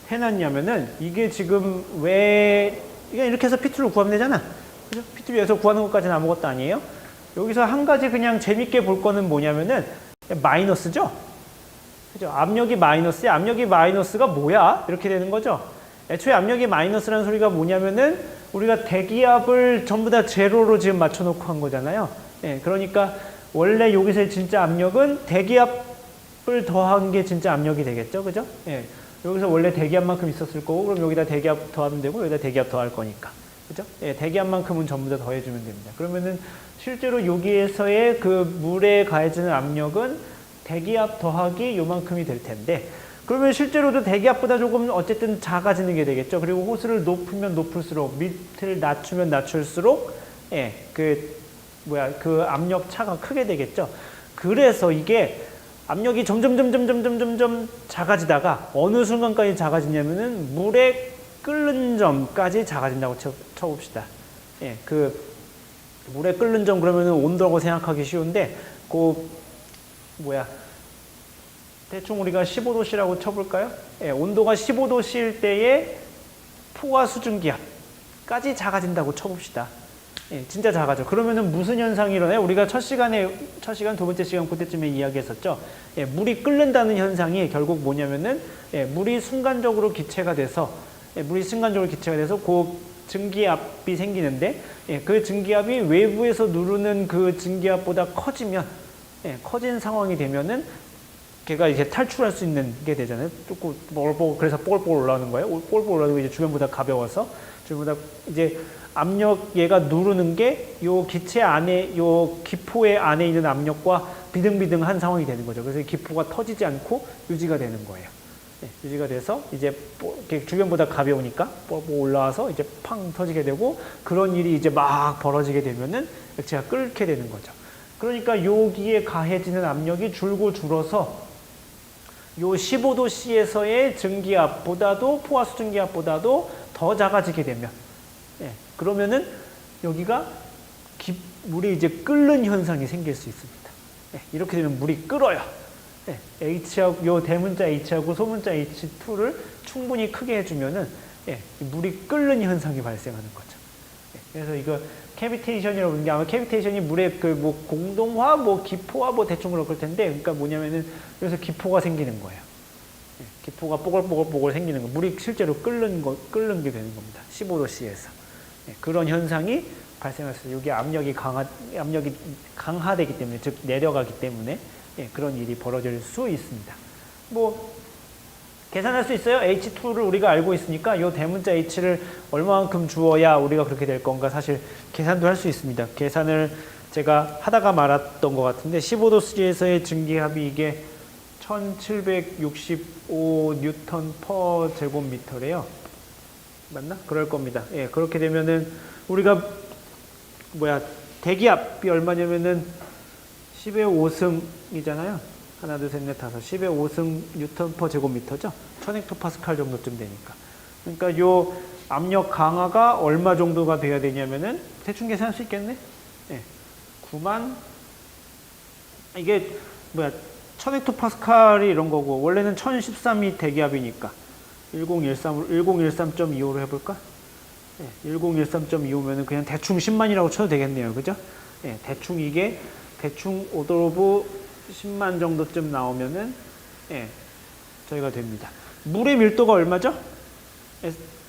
S1: 해놨냐면은, 이게 지금 그냥 이렇게 해서 P2를 구하면 되잖아. 그죠? P2에서 구하는 것까지는 아무것도 아니에요. 여기서 한 가지 그냥 재밌게 볼 거는 뭐냐면은, 마이너스죠? 그죠? 압력이 마이너스야. 압력이 마이너스가 뭐야? 이렇게 되는 거죠. 애초에 압력이 마이너스라는 소리가 뭐냐면은 우리가 대기압을 전부 다 제로로 지금 맞춰놓고 한 거잖아요. 그러니까 원래 여기서의 진짜 압력은 대기압을 더한 게 진짜 압력이 되겠죠. 그죠? 여기서 원래 대기압만큼 있었을 거고 그럼 여기다 대기압 더하면 되고 여기다 대기압 더할 거니까. 그죠? 대기압만큼은 전부 다 더해주면 됩니다. 그러면은 실제로 여기에서의 그 물에 가해지는 압력은 대기압 더하기 요만큼이 될 텐데 그러면 실제로도 대기압보다 조금 어쨌든 작아지는 게 되겠죠. 그리고 호스를 높으면 높을수록 밑을 낮추면 낮출수록 그 압력 차가 크게 되겠죠. 그래서 이게 압력이 점점 작아지다가 어느 순간까지 작아지냐면은 물에 끓는 점까지 작아진다고 쳐봅시다. 그 물에 끓는 점 그러면은 온도라고 생각하기 쉬운데 대충 우리가 15도씨라고 쳐볼까요? 온도가 15도씨일 때의 포화 수증기압까지 작아진다고 쳐봅시다. 진짜 작아져. 그러면은 무슨 현상이 일어나요? 우리가 첫 시간, 두 번째 시간 그때쯤에 이야기했었죠. 물이 끓는다는 현상이 결국 뭐냐면은 물이 순간적으로 기체가 돼서 그 증기압이 생기는데 그 증기압이 외부에서 누르는 그 증기압보다 커진 상황이 되면은 걔가 이제 탈출할 수 있는 게 되잖아요. 그래서 뽀글뽀글 올라오는 거예요. 뽀글뽀글 올라오고 이제 주변보다 가벼워서 주변보다 이제 압력 얘가 누르는 게 요 기체 안에 요 기포의 안에 있는 압력과 비등비등한 상황이 되는 거죠. 그래서 기포가 터지지 않고 유지가 되는 거예요. 유지가 돼서 이제 이렇게 주변보다 가벼우니까 올라와서 이제 팡 터지게 되고 그런 일이 이제 막 벌어지게 되면은 액체가 끓게 되는 거죠. 그러니까 여기에 가해지는 압력이 줄고 줄어서 요 15도씨에서의 증기압보다도 포화 수증기압보다도 더 작아지게 되면 그러면은 여기가 물이 이제 끓는 현상이 생길 수 있습니다. 이렇게 되면 물이 끓어요. H하고 요 대문자 H하고 소문자 H2를 충분히 크게 해주면은 물이 끓는 현상이 발생하는 거죠. 그래서 이거 캐비테이션이라고 부르는 게 아마 캐비테이션이 물의 그 뭐 공동화, 뭐 기포화 뭐 대충 그럴 텐데, 그러니까 뭐냐면은 여기서 기포가 생기는 거예요. 기포가 뽀글뽀글 생기는 거, 물이 실제로 끓는 게 되는 겁니다. 15도씨에서 그런 현상이 발생할 수 있어요. 여기 압력이 강화되기 때문에, 즉 내려가기 때문에 그런 일이 벌어질 수 있습니다. 뭐 계산할 수 있어요. H2를 우리가 알고 있으니까 이 대문자 H를 얼마만큼 주어야 우리가 그렇게 될 건가 사실 계산도 할 수 있습니다. 계산을 제가 하다가 말았던 것 같은데 15도씨에서의 증기압이 이게 1765 뉴턴 퍼 제곱미터래요. 맞나? 그럴 겁니다. 그렇게 되면은 우리가 대기압이 얼마냐면은 10의 5승이잖아요. 하나, 둘, 셋, 넷, 다섯. 10의 5승 뉴턴 퍼 제곱미터죠. 1000헥토파스칼 정도쯤 되니까. 그러니까 요 압력 강화가 얼마 정도가 돼야 되냐면은 대충 계산할 수 있겠네. 9만 이게 1000헥토파스칼이 이런 거고 원래는 1013이 대기압이니까 1013.25로 해볼까? 1013.25면은 그냥 대충 10만이라고 쳐도 되겠네요. 그죠? 대충 이게 대충 오더 오브 10만 정도쯤 나오면은 저희가 됩니다. 물의 밀도가 얼마죠?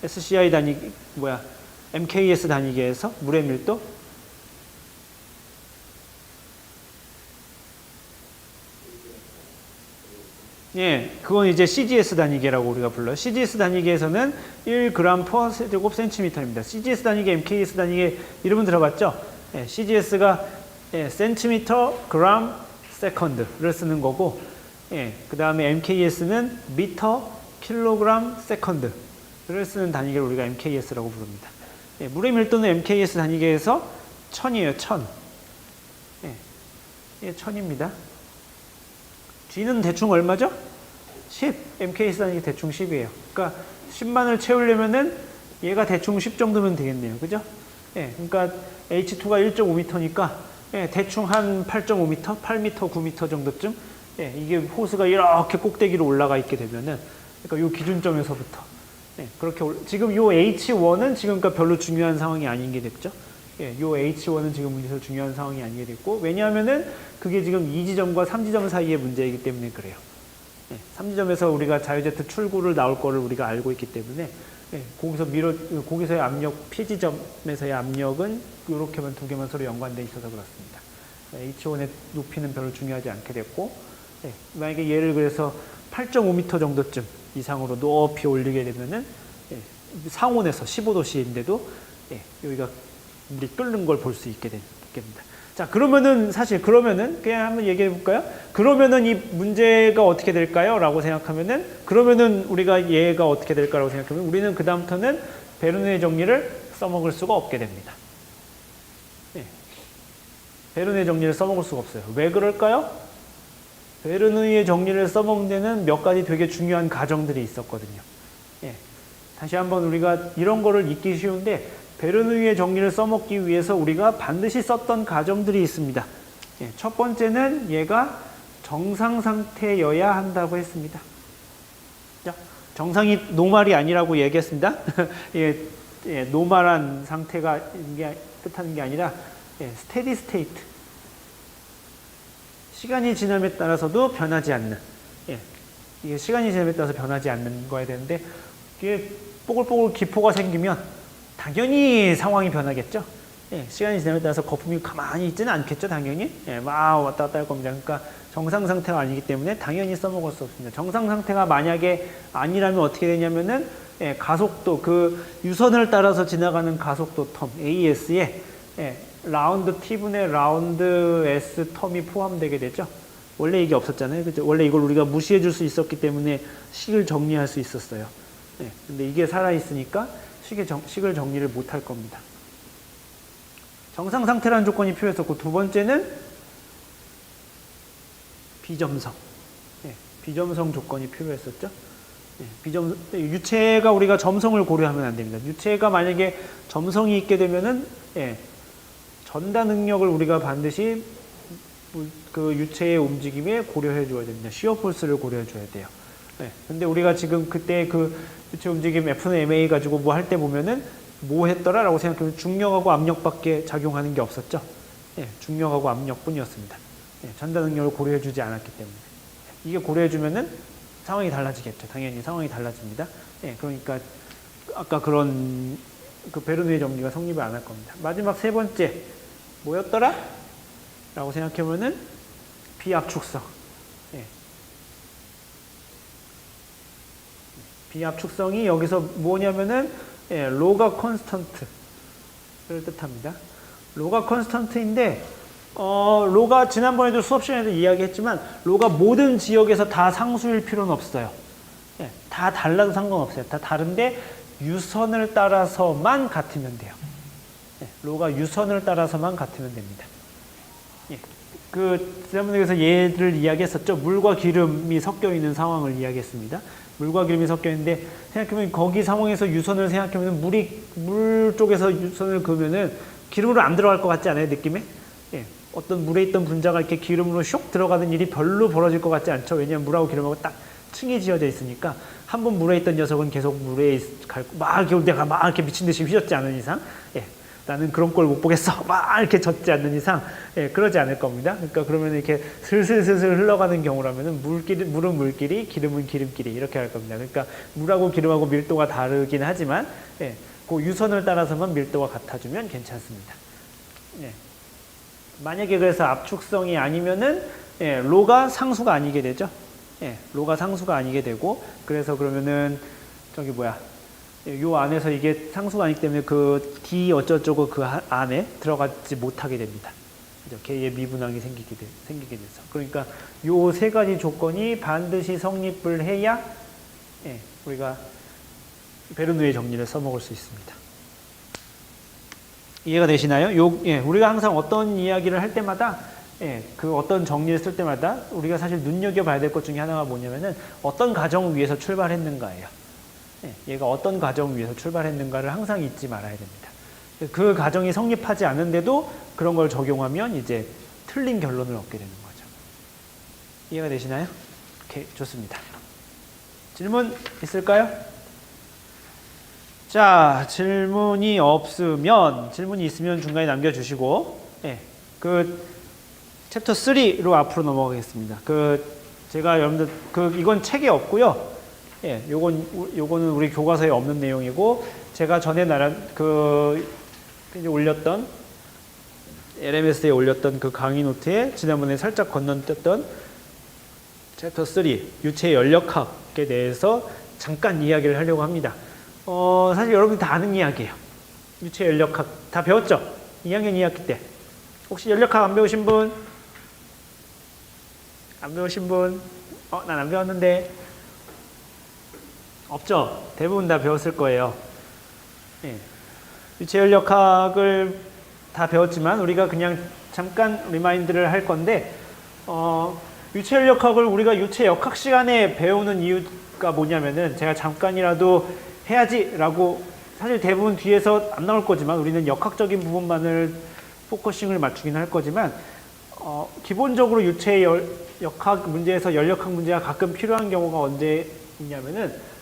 S1: SCI 단위 MKS 단위계에서 물의 밀도 그건 이제 CGS 단위계라고 우리가 불러요. CGS 단위계에서는 1g per 제곱센티미터입니다. CGS 단위계, MKS 단위계 이름은 들어봤죠? CGS가 센티미터, 그램, 세컨드를 쓰는 거고, 그 다음에 MKS는 미터, 킬로그램, 세컨드를 쓰는 단위계를 우리가 MKS라고 부릅니다. 물의 밀도는 MKS 단위계에서 1000이에요, 1000. 1000입니다. G는 대충 얼마죠? 10. MKS 단위계 대충 10이에요. 그러니까 10만을 채우려면은 얘가 대충 10 정도면 되겠네요. 그죠? 그러니까 H2가 1.5m니까 대충 한 8.5m, 8m, 9m 정도쯤 이게 호스가 이렇게 꼭대기로 올라가 있게 되면은 그러니까 요 기준점에서부터 그렇게 지금 요 H1은 지금 그러니까 별로 중요한 상황이 아닌 게 됐죠. 요 H1은 지금 여기서 중요한 상황이 아니게 됐고 왜냐하면은 그게 지금 2지점과 3지점 사이의 문제이기 때문에 그래요. 3지점에서 우리가 자유제트 출구를 나올 거를 우리가 알고 있기 때문에 거기서의 압력, P지점에서의 압력은 이렇게만 두 개만 서로 연관되어 있어서 그렇습니다. H1의 높이는 별로 중요하지 않게 됐고, 만약에 얘를 그래서 8.5m 정도쯤 이상으로 높이 올리게 되면은, 상온에서 15도씨인데도, 여기가 물이 끓는 걸 볼 수 있게 됩니다. 자, 그러면은 그냥 한번 얘기해 볼까요? 그러면은 이 문제가 어떻게 될까요? 라고 생각하면은, 그러면은 우리가 얘가 어떻게 될까라고 생각하면, 우리는 그다음부터는 베르누이의 정리를 써먹을 수가 없게 됩니다. 베르누이의 정리를 써먹을 수가 없어요. 왜 그럴까요? 베르누이의 정리를 써먹는 데는 몇 가지 되게 중요한 가정들이 있었거든요. 다시 한번 우리가 이런 거를 잊기 쉬운데, 베르누이의 정리를 써먹기 위해서 우리가 반드시 썼던 가정들이 있습니다. 첫 번째는 얘가 정상 상태여야 한다고 했습니다. 정상이 노말이 아니라고 얘기했습니다. 노말한 상태가 뜻하는 게 아니라 스테디 스테이트. 시간이 지남에 따라서도 변하지 않는. 이게 시간이 지남에 따라서 변하지 않는 거야 되는데 이게 뽀글뽀글 기포가 생기면 당연히 상황이 변하겠죠. 시간이 지남에 따라서 거품이 가만히 있지는 않겠죠, 당연히. 막 왔다 갔다 할 겁니다. 그러니까 정상 상태가 아니기 때문에 당연히 써먹을 수 없습니다. 정상 상태가 만약에 아니라면 어떻게 되냐면은 가속도, 그 유선을 따라서 지나가는 가속도 텀, AS에 라운드 T분의 라운드 S 텀이 포함되게 되죠. 원래 이게 없었잖아요. 그죠? 원래 이걸 우리가 무시해 줄 수 있었기 때문에 식을 정리할 수 있었어요. 네, 근데 이게 살아있으니까 식을 정리를 못 할 겁니다. 정상 상태라는 조건이 필요했었고, 두 번째는 비점성. 네, 비점성 조건이 필요했었죠. 네, 유체가 우리가 점성을 고려하면 안 됩니다. 유체가 만약에 점성이 있게 되면은, 전다 능력을 우리가 반드시 그 유체의 움직임에 고려해 줘야 됩니다. 시어 폴스를 고려해 줘야 돼요. 근데 우리가 지금 그때 그 유체 움직임 F는 MA 가지고 뭐 할 때 보면은 뭐 했더라? 라고 생각하면 중력하고 압력밖에 작용하는 게 없었죠. 중력하고 압력뿐이었습니다. 전다 능력을 고려해 주지 않았기 때문에. 이게 고려해 주면은 상황이 달라지겠죠. 당연히 상황이 달라집니다. 그러니까 아까 그런 그 베르누이의 정리가 성립을 안 할 겁니다. 마지막 세 번째 뭐였더라? 라고 생각해보면은 비압축성. 비압축성이 여기서 뭐냐면은 로가 콘스턴트를 뜻합니다. 로가 콘스턴트인데 로가 지난번에도 수업 시간에도 이야기했지만 로가 모든 지역에서 다 상수일 필요는 없어요. 다 달라도 상관없어요. 다 다른데 유선을 따라서만 같으면 돼요. 로가 유선을 따라서만 같으면 됩니다. 그 지난번에서 예를 이야기했었죠. 물과 기름이 섞여 있는 상황을 이야기했습니다. 물과 기름이 섞여 있는데 생각해보면 거기 상황에서 유선을 생각해보면 물 쪽에서 유선을 그으면은 기름으로 안 들어갈 것 같지 않아요? 느낌에? 어떤 물에 있던 분자가 이렇게 기름으로 쇽 들어가는 일이 별로 벌어질 것 같지 않죠? 왜냐하면 물하고 기름하고 딱 층이 지어져 있으니까 한 번 물에 있던 녀석은 계속 물에 막 내가 막 이렇게 미친 듯이 휘젓지 않은 이상, 나는 그런 걸 못 보겠어. 막 이렇게 젖지 않는 이상, 그러지 않을 겁니다. 그러니까 그러면 이렇게 슬슬슬슬 흘러가는 경우라면은 물은 물끼리, 기름은 기름끼리 이렇게 할 겁니다. 그러니까 물하고 기름하고 밀도가 다르긴 하지만, 그 유선을 따라서만 밀도가 같아주면 괜찮습니다. 만약에 그래서 압축성이 아니면은, 로가 상수가 아니게 되죠. 로가 상수가 아니게 되고, 그래서 그러면은 저기 뭐야. 요 안에서 이게 상수가 아니기 때문에 그 D 어쩌고저쩌고 그 안에 들어가지 못하게 됩니다. 그죠? K의 미분항이 생기게 돼서. 그러니까 요 세 가지 조건이 반드시 성립을 해야 우리가 베르누이의 정리를 써먹을 수 있습니다. 이해가 되시나요? 우리가 항상 어떤 이야기를 할 때마다 그 어떤 정리를 쓸 때마다 우리가 사실 눈여겨봐야 될 것 중에 하나가 뭐냐면은 어떤 가정 위에서 출발했는가예요. 얘가 어떤 가정 위에서 출발했는가를 항상 잊지 말아야 됩니다. 그 가정이 성립하지 않은데도 그런 걸 적용하면 이제 틀린 결론을 얻게 되는 거죠. 이해가 되시나요? 오케이, 좋습니다. 질문 있을까요? 자, 질문이 있으면 중간에 남겨주시고, 그 챕터 3로 앞으로 넘어가겠습니다. 제가 여러분들 이건 책에 없고요. 요거는 우리 교과서에 없는 내용이고, 제가 전에 올렸던, LMS에 올렸던 그 강의 노트에 지난번에 살짝 건너뛰었던 챕터 3, 유체의 연력학에 대해서 잠깐 이야기를 하려고 합니다. 사실 여러분이 다 아는 이야기예요. 유체의 연력학 다 배웠죠? 2학년 2학기 때. 혹시 연력학 안 배우신 분? 안 배우신 분? 난 안 배웠는데. 없죠? 대부분 다 배웠을 거예요. 유체연력학을 다 배웠지만 우리가 그냥 잠깐 리마인드를 할 건데 유체연력학을 우리가 유체역학 시간에 배우는 이유가 뭐냐면은 제가 잠깐이라도 해야지 라고 사실 대부분 뒤에서 안 나올 거지만 우리는 역학적인 부분만을 포커싱을 맞추긴 할 거지만 기본적으로 유체역학 문제에서 연력학 문제가 가끔 필요한 경우가 언제 있냐면은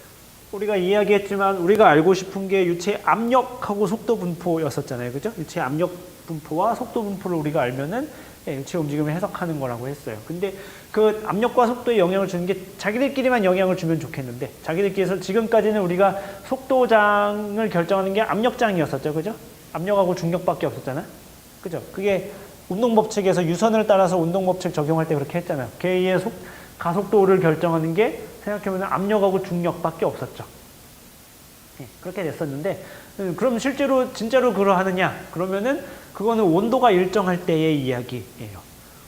S1: 우리가 이야기했지만 우리가 알고 싶은 게 유체 압력하고 속도 분포였었잖아요. 그죠? 유체 압력 분포와 속도 분포를 우리가 알면은 유체 움직임을 해석하는 거라고 했어요. 근데 그 압력과 속도에 영향을 주는 게 자기들끼리만 영향을 주면 좋겠는데 자기들끼리서 지금까지는 우리가 속도장을 결정하는 게 압력장이었었죠. 그죠? 압력하고 중력밖에 없었잖아. 그죠? 그게 운동법칙에서 유선을 따라서 운동법칙 적용할 때 그렇게 했잖아요. K의 가속도를 결정하는 게 생각해보면 압력하고 중력밖에 없었죠. 그렇게 됐었는데 그럼 실제로 진짜로 그러하느냐? 그러면은 그거는 온도가 일정할 때의 이야기예요.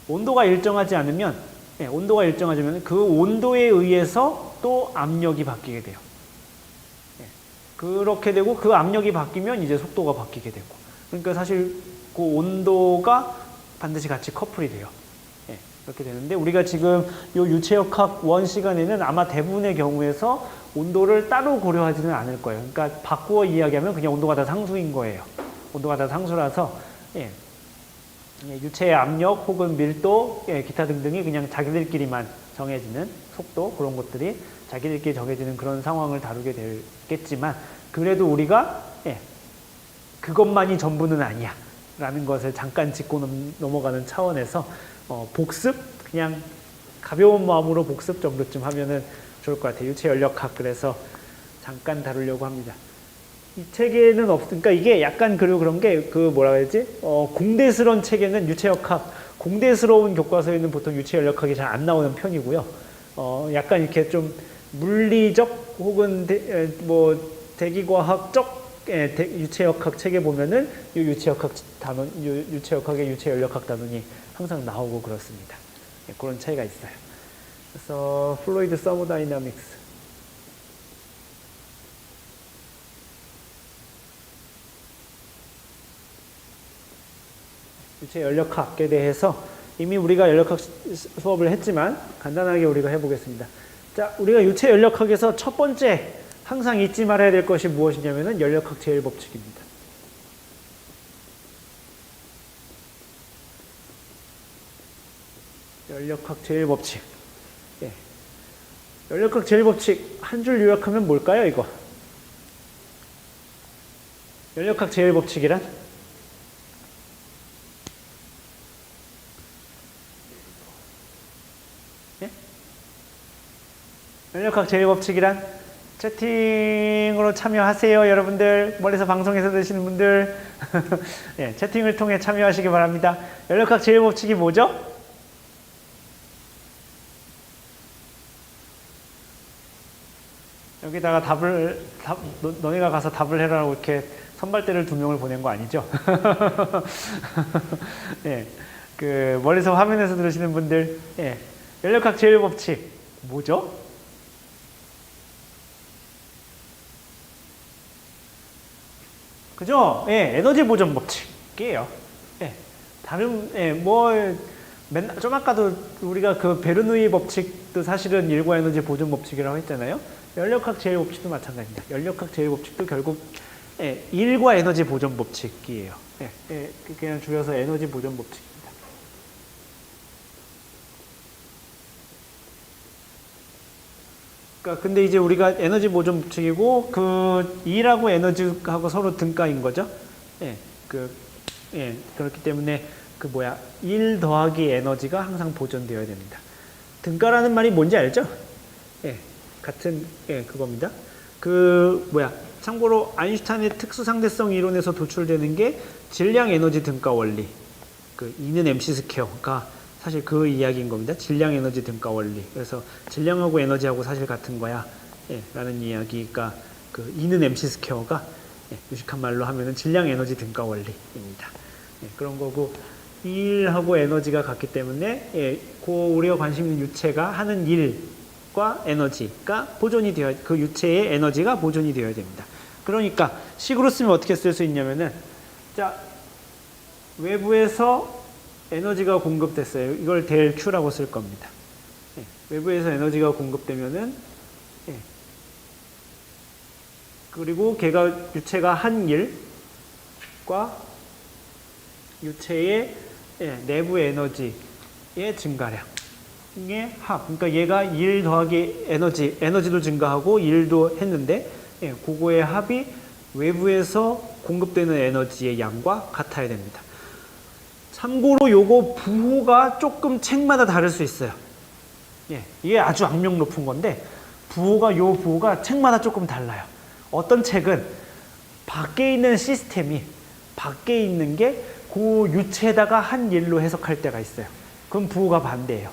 S1: 온도가 일정하지 않으면 예, 온도가 일정하지만 그 온도에 의해서 또 압력이 바뀌게 돼요. 예, 그렇게 되고 그 압력이 바뀌면 이제 속도가 바뀌게 되고 그러니까 사실 그 온도가 반드시 같이 커플이 돼요. 예, 그렇게 되는데 우리가 지금 요 유체역학 1 시간에는 아마 대부분의 경우에서 온도를 따로 고려하지는 않을 거예요. 그러니까 바꾸어 이야기하면 그냥 온도가 다 상수인 거예요. 온도가 다 상수라서 예, 유체의 압력 혹은 밀도, 예, 기타 등등이 그냥 자기들끼리만 정해지는 속도 그런 것들이 자기들끼리 정해지는 그런 상황을 다루게 되겠지만 그래도 우리가 예, 그것만이 전부는 아니야 라는 것을 잠깐 짚고 넘어가는 차원에서 복습? 그냥 가벼운 마음으로 복습 정도쯤 하면은 좋을 것 같아요. 유체연력학 그래서 잠깐 다루려고 합니다. 이 책에는 그러니까 이게 약간 그런 게 그 뭐라 그러지? 공대스러운 책에는 유체역학, 공대스러운 교과서에는 보통 유체연력학이 잘 안 나오는 편이고요. 약간 이렇게 좀 물리적 혹은 대기과학적 유체역학 책에 보면은 이 유체역학 단원, 유체역학의 유체연력학 단원이 항상 나오고 그렇습니다. 예, 그런 차이가 있어요. 그래서 플루이드 서모다이나믹스. 유체 연력학에 대해서 이미 우리가 연력학 수업을 했지만 간단하게 우리가 해보겠습니다. 자, 우리가 유체 연력학에서 첫 번째 항상 잊지 말아야 될 것이 무엇이냐면은 연력학 제1법칙입니다. 연력학 제1법칙. 예. 연력학 제1법칙 한 줄 요약하면 뭘까요, 이거? 연력학 제1법칙이란? 예? 연력학 제1법칙이란? 채팅으로 참여하세요, 여러분들. 멀리서 방송에서 드시는 분들. 예, 채팅을 통해 참여하시기 바랍니다. 연력학 제1법칙이 뭐죠? 여기다가 너네가 가서 답을 해라고 이렇게 선발대를 2명을 보낸 거 아니죠? 예, 그 멀리서 화면에서 들으시는 분들, 예, 연력학 제1법칙 뭐죠? 그죠? 예, 에너지 보존 법칙이에요. 예, 좀 아까도 우리가 그 베르누이 법칙도 사실은 일과 에너지 보존 법칙이라고 했잖아요. 연력학 제1법칙도 마찬가지입니다. 연력학 제1법칙도 결국 예, 일과 에너지 보존 법칙이에요. 예, 예, 그냥 줄여서 에너지 보존 법칙입니다. 그러니까 근데 이제 우리가 에너지 보존 법칙이고 그 일하고 에너지하고 서로 등가인 거죠. 예, 그렇기 때문에 일 더하기 에너지가 항상 보존되어야 됩니다. 등가라는 말이 뭔지 알죠? 예. 그겁니다. 참고로 아인슈타인의 특수상대성 이론에서 도출되는 게 질량 에너지 등가 원리. E는 MC 스퀘어가 사실 그 이야기인 겁니다. 질량 에너지 등가 원리. 그래서 질량하고 에너지하고 사실 같은 거야. 예, 라는 이야기가 E는 MC 스퀘어가 유식한 말로 하면은 질량 에너지 등가 원리입니다. 예, 그런 거고 일하고 에너지가 같기 때문에 우리가 관심 있는 유체가 하는 일과 에너지가 보존이 되어야 그 유체의 에너지가 보존이 되어야 됩니다. 그러니까 식으로 쓰면 어떻게 쓸 수 있냐면은 자 외부에서 에너지가 공급됐어요. 이걸 델 Q라고 쓸 겁니다. 외부에서 에너지가 공급되면은 그리고 유체가 한 일과 유체의 내부 에너지의 증가량의 합. 그러니까 얘가 일 더하기 에너지도 증가하고 일도 했는데 그거의 합이 외부에서 공급되는 에너지의 양과 같아야 됩니다. 참고로 요거 부호가 조금 책마다 다를 수 있어요. 이게 아주 악명 높은 건데 요 부호가 책마다 조금 달라요. 어떤 책은 밖에 있는 시스템이 밖에 있는 게 그 유체에다가 한 일로 해석할 때가 있어요. 그럼 부호가 반대예요.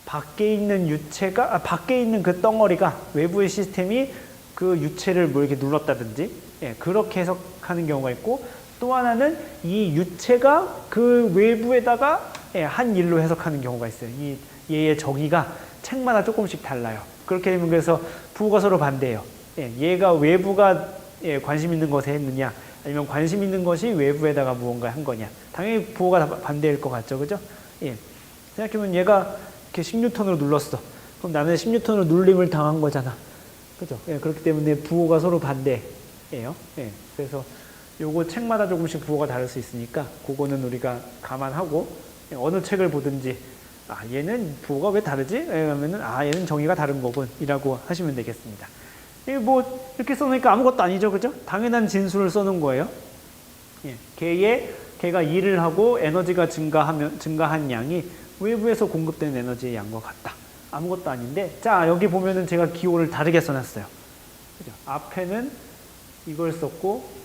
S1: 밖에 있는 그 덩어리가 외부의 시스템이 그 유체를 뭐 이렇게 눌렀다든지 그렇게 해석하는 경우가 있고 또 하나는 이 유체가 그 외부에다가 한 일로 해석하는 경우가 있어요. 이 얘의 정의가 책마다 조금씩 달라요. 그렇게 되면 그래서 부호가 서로 반대예요. 얘가 외부가 관심 있는 것에 했느냐, 아니면 관심 있는 것이 외부에다가 무언가 한 거냐. 당연히 부호가 반대일 것 같죠, 그죠? 생각해보면 얘가 이렇게 10N으로 눌렀어. 그럼 나는 10N으로 눌림을 당한 거잖아, 그죠? 그렇기 때문에 부호가 서로 반대예요. 그래서 요거 책마다 조금씩 부호가 다를 수 있으니까 그거는 우리가 감안하고 어느 책을 보든지 얘는 부호가 왜 다르지? 그러면은 얘는 정의가 다른 거군 이라고 하시면 되겠습니다. 뭐 이렇게 써놓으니까 아무것도 아니죠, 그죠? 당연한 진술을 써놓은 거예요. 걔가 일을 하고 에너지가 증가한 양이 외부에서 공급되는 에너지의 양과 같다. 아무것도 아닌데, 자 여기 보면은 제가 기호를 다르게 써놨어요. 그죠? 앞에는 이걸 썼고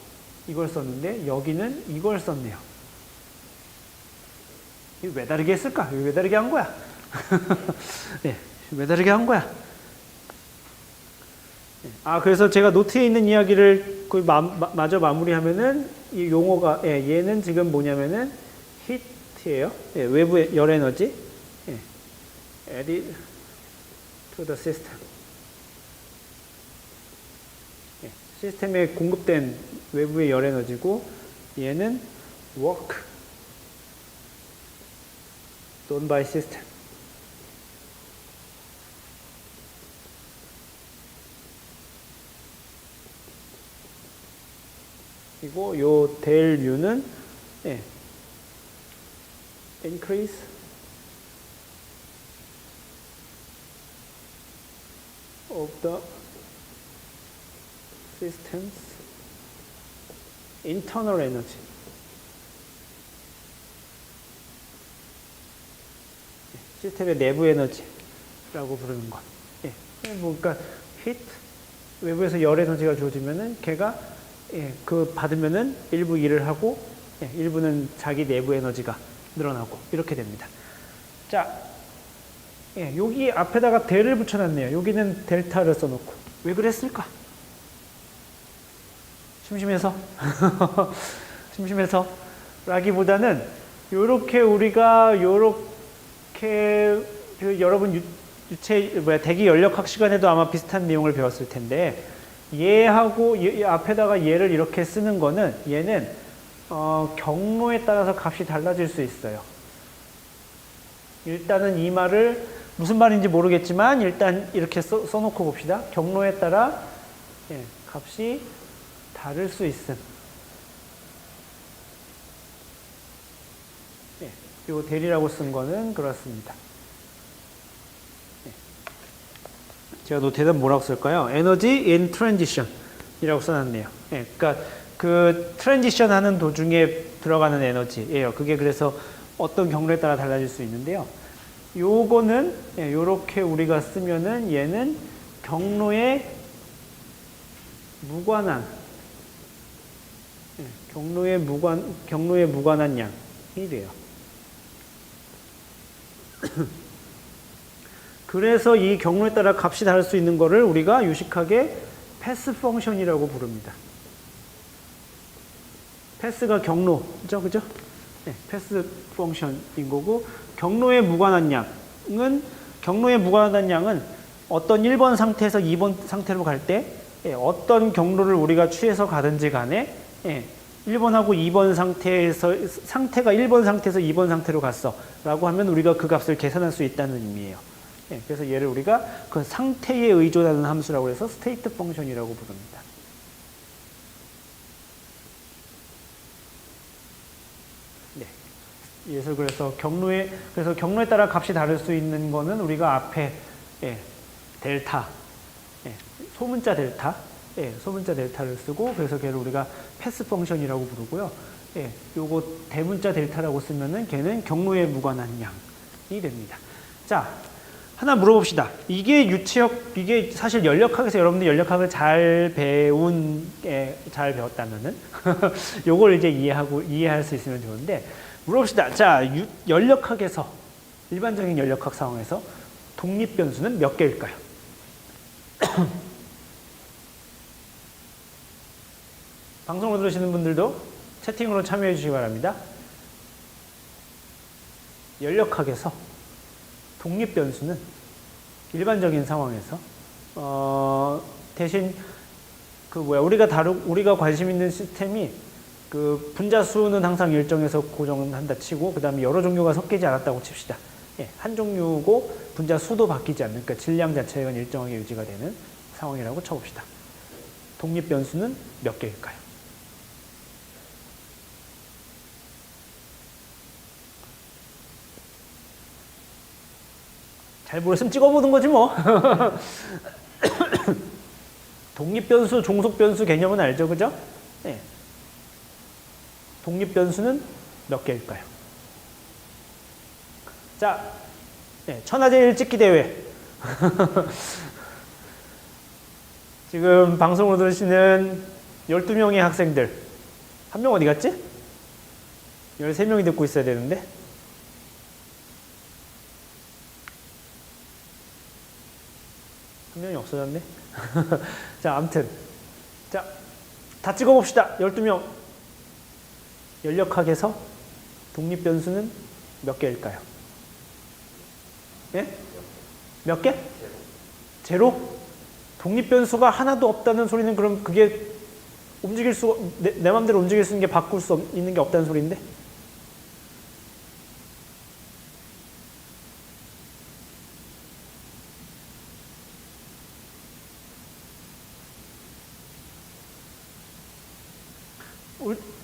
S1: 이걸 썼는데 여기는 이걸 썼네요. 이거 왜 다르게 했을까? 왜 다르게 한 거야? 왜 다르게 한 거야? 그래서 제가 노트에 있는 이야기를 거의 마저 마무리하면은 이 용어가 얘는 지금 뭐냐면은 heat예요. 외부의 열 에너지. added to the system. 시스템에 공급된 외부의 열 에너지고, 얘는 work done by system. 그리고 요 델 U는 increase of the system's internal energy. 시스템의 내부 에너지라고 부르는 것. 그러니까 heat, 외부에서 열 에너지가 주어지면은 걔가 그 받으면은 일부 일을 하고 일부는 자기 내부 에너지가 늘어나고 이렇게 됩니다. 자, 여기 앞에다가 델을 붙여놨네요. 여기는 델타를 써놓고 왜 그랬을까? 심심해서? 심심해서? 라기보다는 요렇게 우리가 요렇게 여러분 대기 연력학 시간에도 아마 비슷한 내용을 배웠을 텐데, 얘하고 앞에다가 얘를 이렇게 쓰는 거는 얘는 경로에 따라서 값이 달라질 수 있어요. 일단은 이 말을 무슨 말인지 모르겠지만 일단 이렇게 써놓고 봅시다. 경로에 따라 값이 다를 수 있음. 요 델이라고 쓴 거는 그렇습니다. 제가 노트에다 뭐라고 쓸까요? Energy in transition 이라고 써놨네요. 그러니까 그 트랜지션 하는 도중에 들어가는 에너지예요. 그게 그래서 어떤 경로에 따라 달라질 수 있는데요. 요거는 요렇게 우리가 쓰면은 얘는 경로에 무관한 경로에 무관한 양이 돼요. 그래서 이 경로에 따라 값이 다를 수 있는 거를 우리가 유식하게 패스 펑션이라고 부릅니다. 패스가 경로죠, 그죠? 패스 펑션인 거고, 경로에 무관한 양은 어떤 1번 상태에서 2번 상태로 갈 때 어떤 경로를 우리가 취해서 가든지 간에 1번하고 2번 상태가 1번 상태에서 2번 상태로 갔어 라고 하면 우리가 그 값을 계산할 수 있다는 의미예요. 그래서 얘를 우리가 그 상태에 의존하는 함수라고 해서 스테이트 펑션이라고 부릅니다. 그래서 경로에 따라 값이 다를 수 있는 거는 우리가 앞에 델타, 소문자 델타를 쓰고, 그래서 걔를 우리가 패스 펑션이라고 부르고요. 요거 대문자 델타라고 쓰면은 걔는 경로에 무관한 양이 됩니다. 자, 하나 물어봅시다. 이게 사실 연력학에서 여러분들 연력학을 잘 배웠다면은 요걸 이제 이해할 수 있으면 좋은데, 물어봅시다. 자, 연력학에서, 일반적인 연력학 상황에서 독립변수는 몇 개일까요? 방송으로 들으시는 분들도 채팅으로 참여해 주시기 바랍니다. 연력학에서 독립변수는 일반적인 상황에서 대신 우리가 관심 있는 시스템이 그 분자수는 항상 일정해서 고정한다 치고 그 다음에 여러 종류가 섞이지 않았다고 칩시다. 예, 한 종류고 분자수도 바뀌지 않는, 그러니까 질량 자체가 일정하게 유지가 되는 상황이라고 쳐봅시다. 독립변수는 몇 개일까요? 잘 모르겠으면 찍어보는 거지 뭐. 독립변수, 종속변수 개념은 알죠, 그죠? 네. 독립변수는 몇 개일까요? 자, 네, 천하제일 찍기 대회. 지금 방송으로 들으시는 12명의 학생들. 한 명 어디 갔지? 13명이 듣고 있어야 되는데. 한 명이 없어졌네. 자, 아무튼. 자, 다 찍어봅시다. 12명. 연력학에서 독립변수는 몇 개일까요? 예? 몇 개? 제로? 독립변수가 하나도 없다는 소리는 그럼 그게 움직일 수, 내 맘대로 움직일 수 있는 게 바꿀 수 있는 게 없다는 소리인데?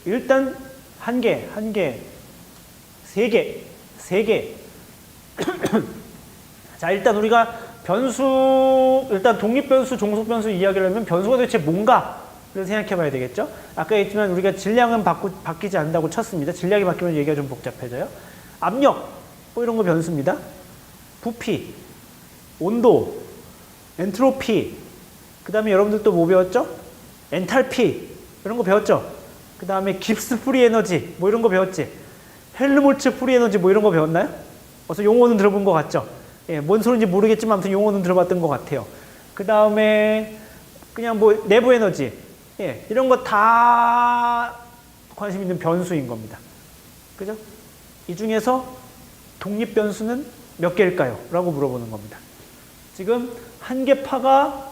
S1: 일단 한 개, 세 개. 자, 일단 우리가 일단 독립변수, 종속변수 이야기를 하면 변수가 도대체 뭔가를 생각해 봐야 되겠죠? 아까 했지만 우리가 질량은 바뀌지 않는다고 쳤습니다. 질량이 바뀌면 얘기가 좀 복잡해져요. 압력, 뭐 이런 거 변수입니다. 부피, 온도, 엔트로피, 그 다음에 여러분들 또 뭐 배웠죠? 엔탈피, 이런 거 배웠죠? 그 다음에 깁스 프리 에너지, 뭐 이런 거 배웠지? 헬르몰츠 프리 에너지, 뭐 이런 거 배웠나요? 어서 용어는 들어본 것 같죠? 예, 뭔 소리인지 모르겠지만 아무튼 용어는 들어봤던 것 같아요. 그 다음에 그냥 뭐 내부 에너지, 예, 이런 거 다 관심 있는 변수인 겁니다. 그죠? 이 중에서 독립 변수는 몇 개일까요? 라고 물어보는 겁니다. 지금 한 개 파가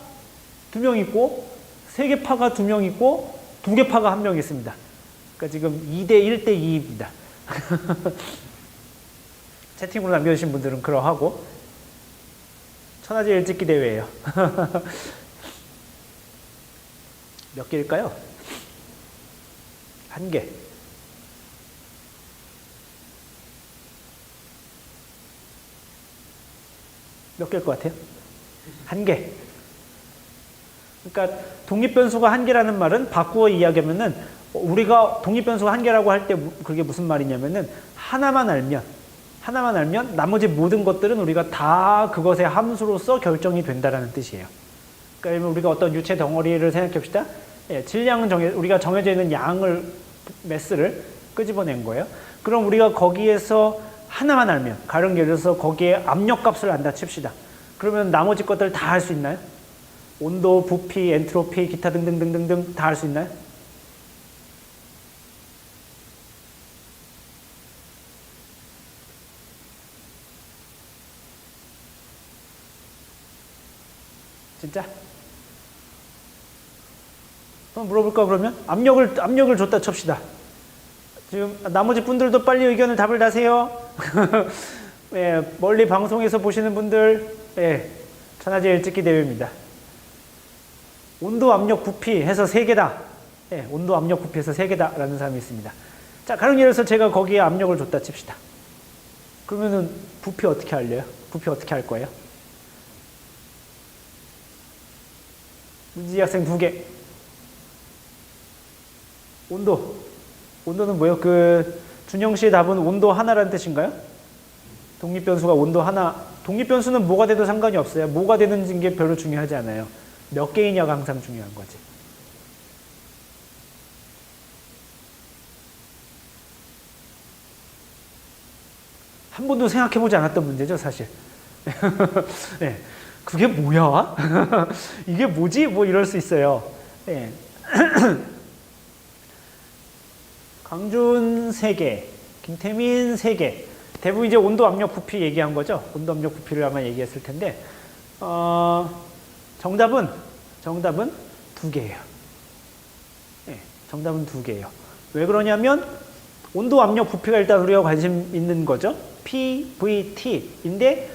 S1: 2명 있고, 3개 파가 2명 있고, 2개 파가 1명 있습니다. 그러니까 지금 2대 1대 2입니다. 채팅으로 남겨주신 분들은 그러하고, 천하제일 찍기 대회예요. 몇 개일까요? 한 개. 몇 개일 것 같아요? 한 개. 그러니까 독립변수가 한 개라는 말은 바꾸어 이야기하면은 우리가 독립변수가 한 개라고 할 때 그게 무슨 말이냐면은 하나만 알면 나머지 모든 것들은 우리가 다 그것의 함수로서 결정이 된다라는 뜻이에요. 그러니까 우리가 어떤 유체 덩어리를 생각해 봅시다. 예, 질량은 우리가 정해져 있는 양을, 매스를 끄집어낸 거예요. 그럼 우리가 거기에서 하나만 알면, 가령 예를 들어서 거기에 압력값을 안다 칩시다. 그러면 나머지 것들 다 할 수 있나요? 온도, 부피, 엔트로피, 기타 등등등등등 다 할 수 있나요? 진짜? 한번 물어볼까 그러면? 압력을 줬다 칩시다. 지금 나머지 분들도 빨리 의견을 답을 다세요. 예, 멀리 방송에서 보시는 분들, 예, 천하제일 찍기 대회입니다. 온도, 압력, 부피 해서 3개다. 예, 온도, 압력, 부피 해서 3개다 라는 사람이 있습니다. 자, 가령 예를 들어서 제가 거기에 압력을 줬다 칩시다. 그러면은 부피 어떻게 알려요? 부피 어떻게 할 거예요? 문지 학생 2개. 온도는 뭐예요? 준영 씨의 답은 온도 하나라는 뜻인가요? 독립변수가 온도 하나. 독립변수는 뭐가 돼도 상관이 없어요. 뭐가 되는 게 별로 중요하지 않아요. 몇 개이냐가 항상 중요한 거지. 한 번도 생각해보지 않았던 문제죠, 사실. 네. 그게 뭐야? 이게 뭐지? 뭐 이럴 수 있어요. 네. 강준 3개, 김태민 3개. 대부분 이제 온도, 압력, 부피 얘기한 거죠. 온도, 압력, 부피를 아마 얘기했을 텐데, 정답은 2개예요. 네, 정답은 2개예요. 왜 그러냐면 온도, 압력, 부피가 일단 우리가 관심 있는 거죠. P, V, T인데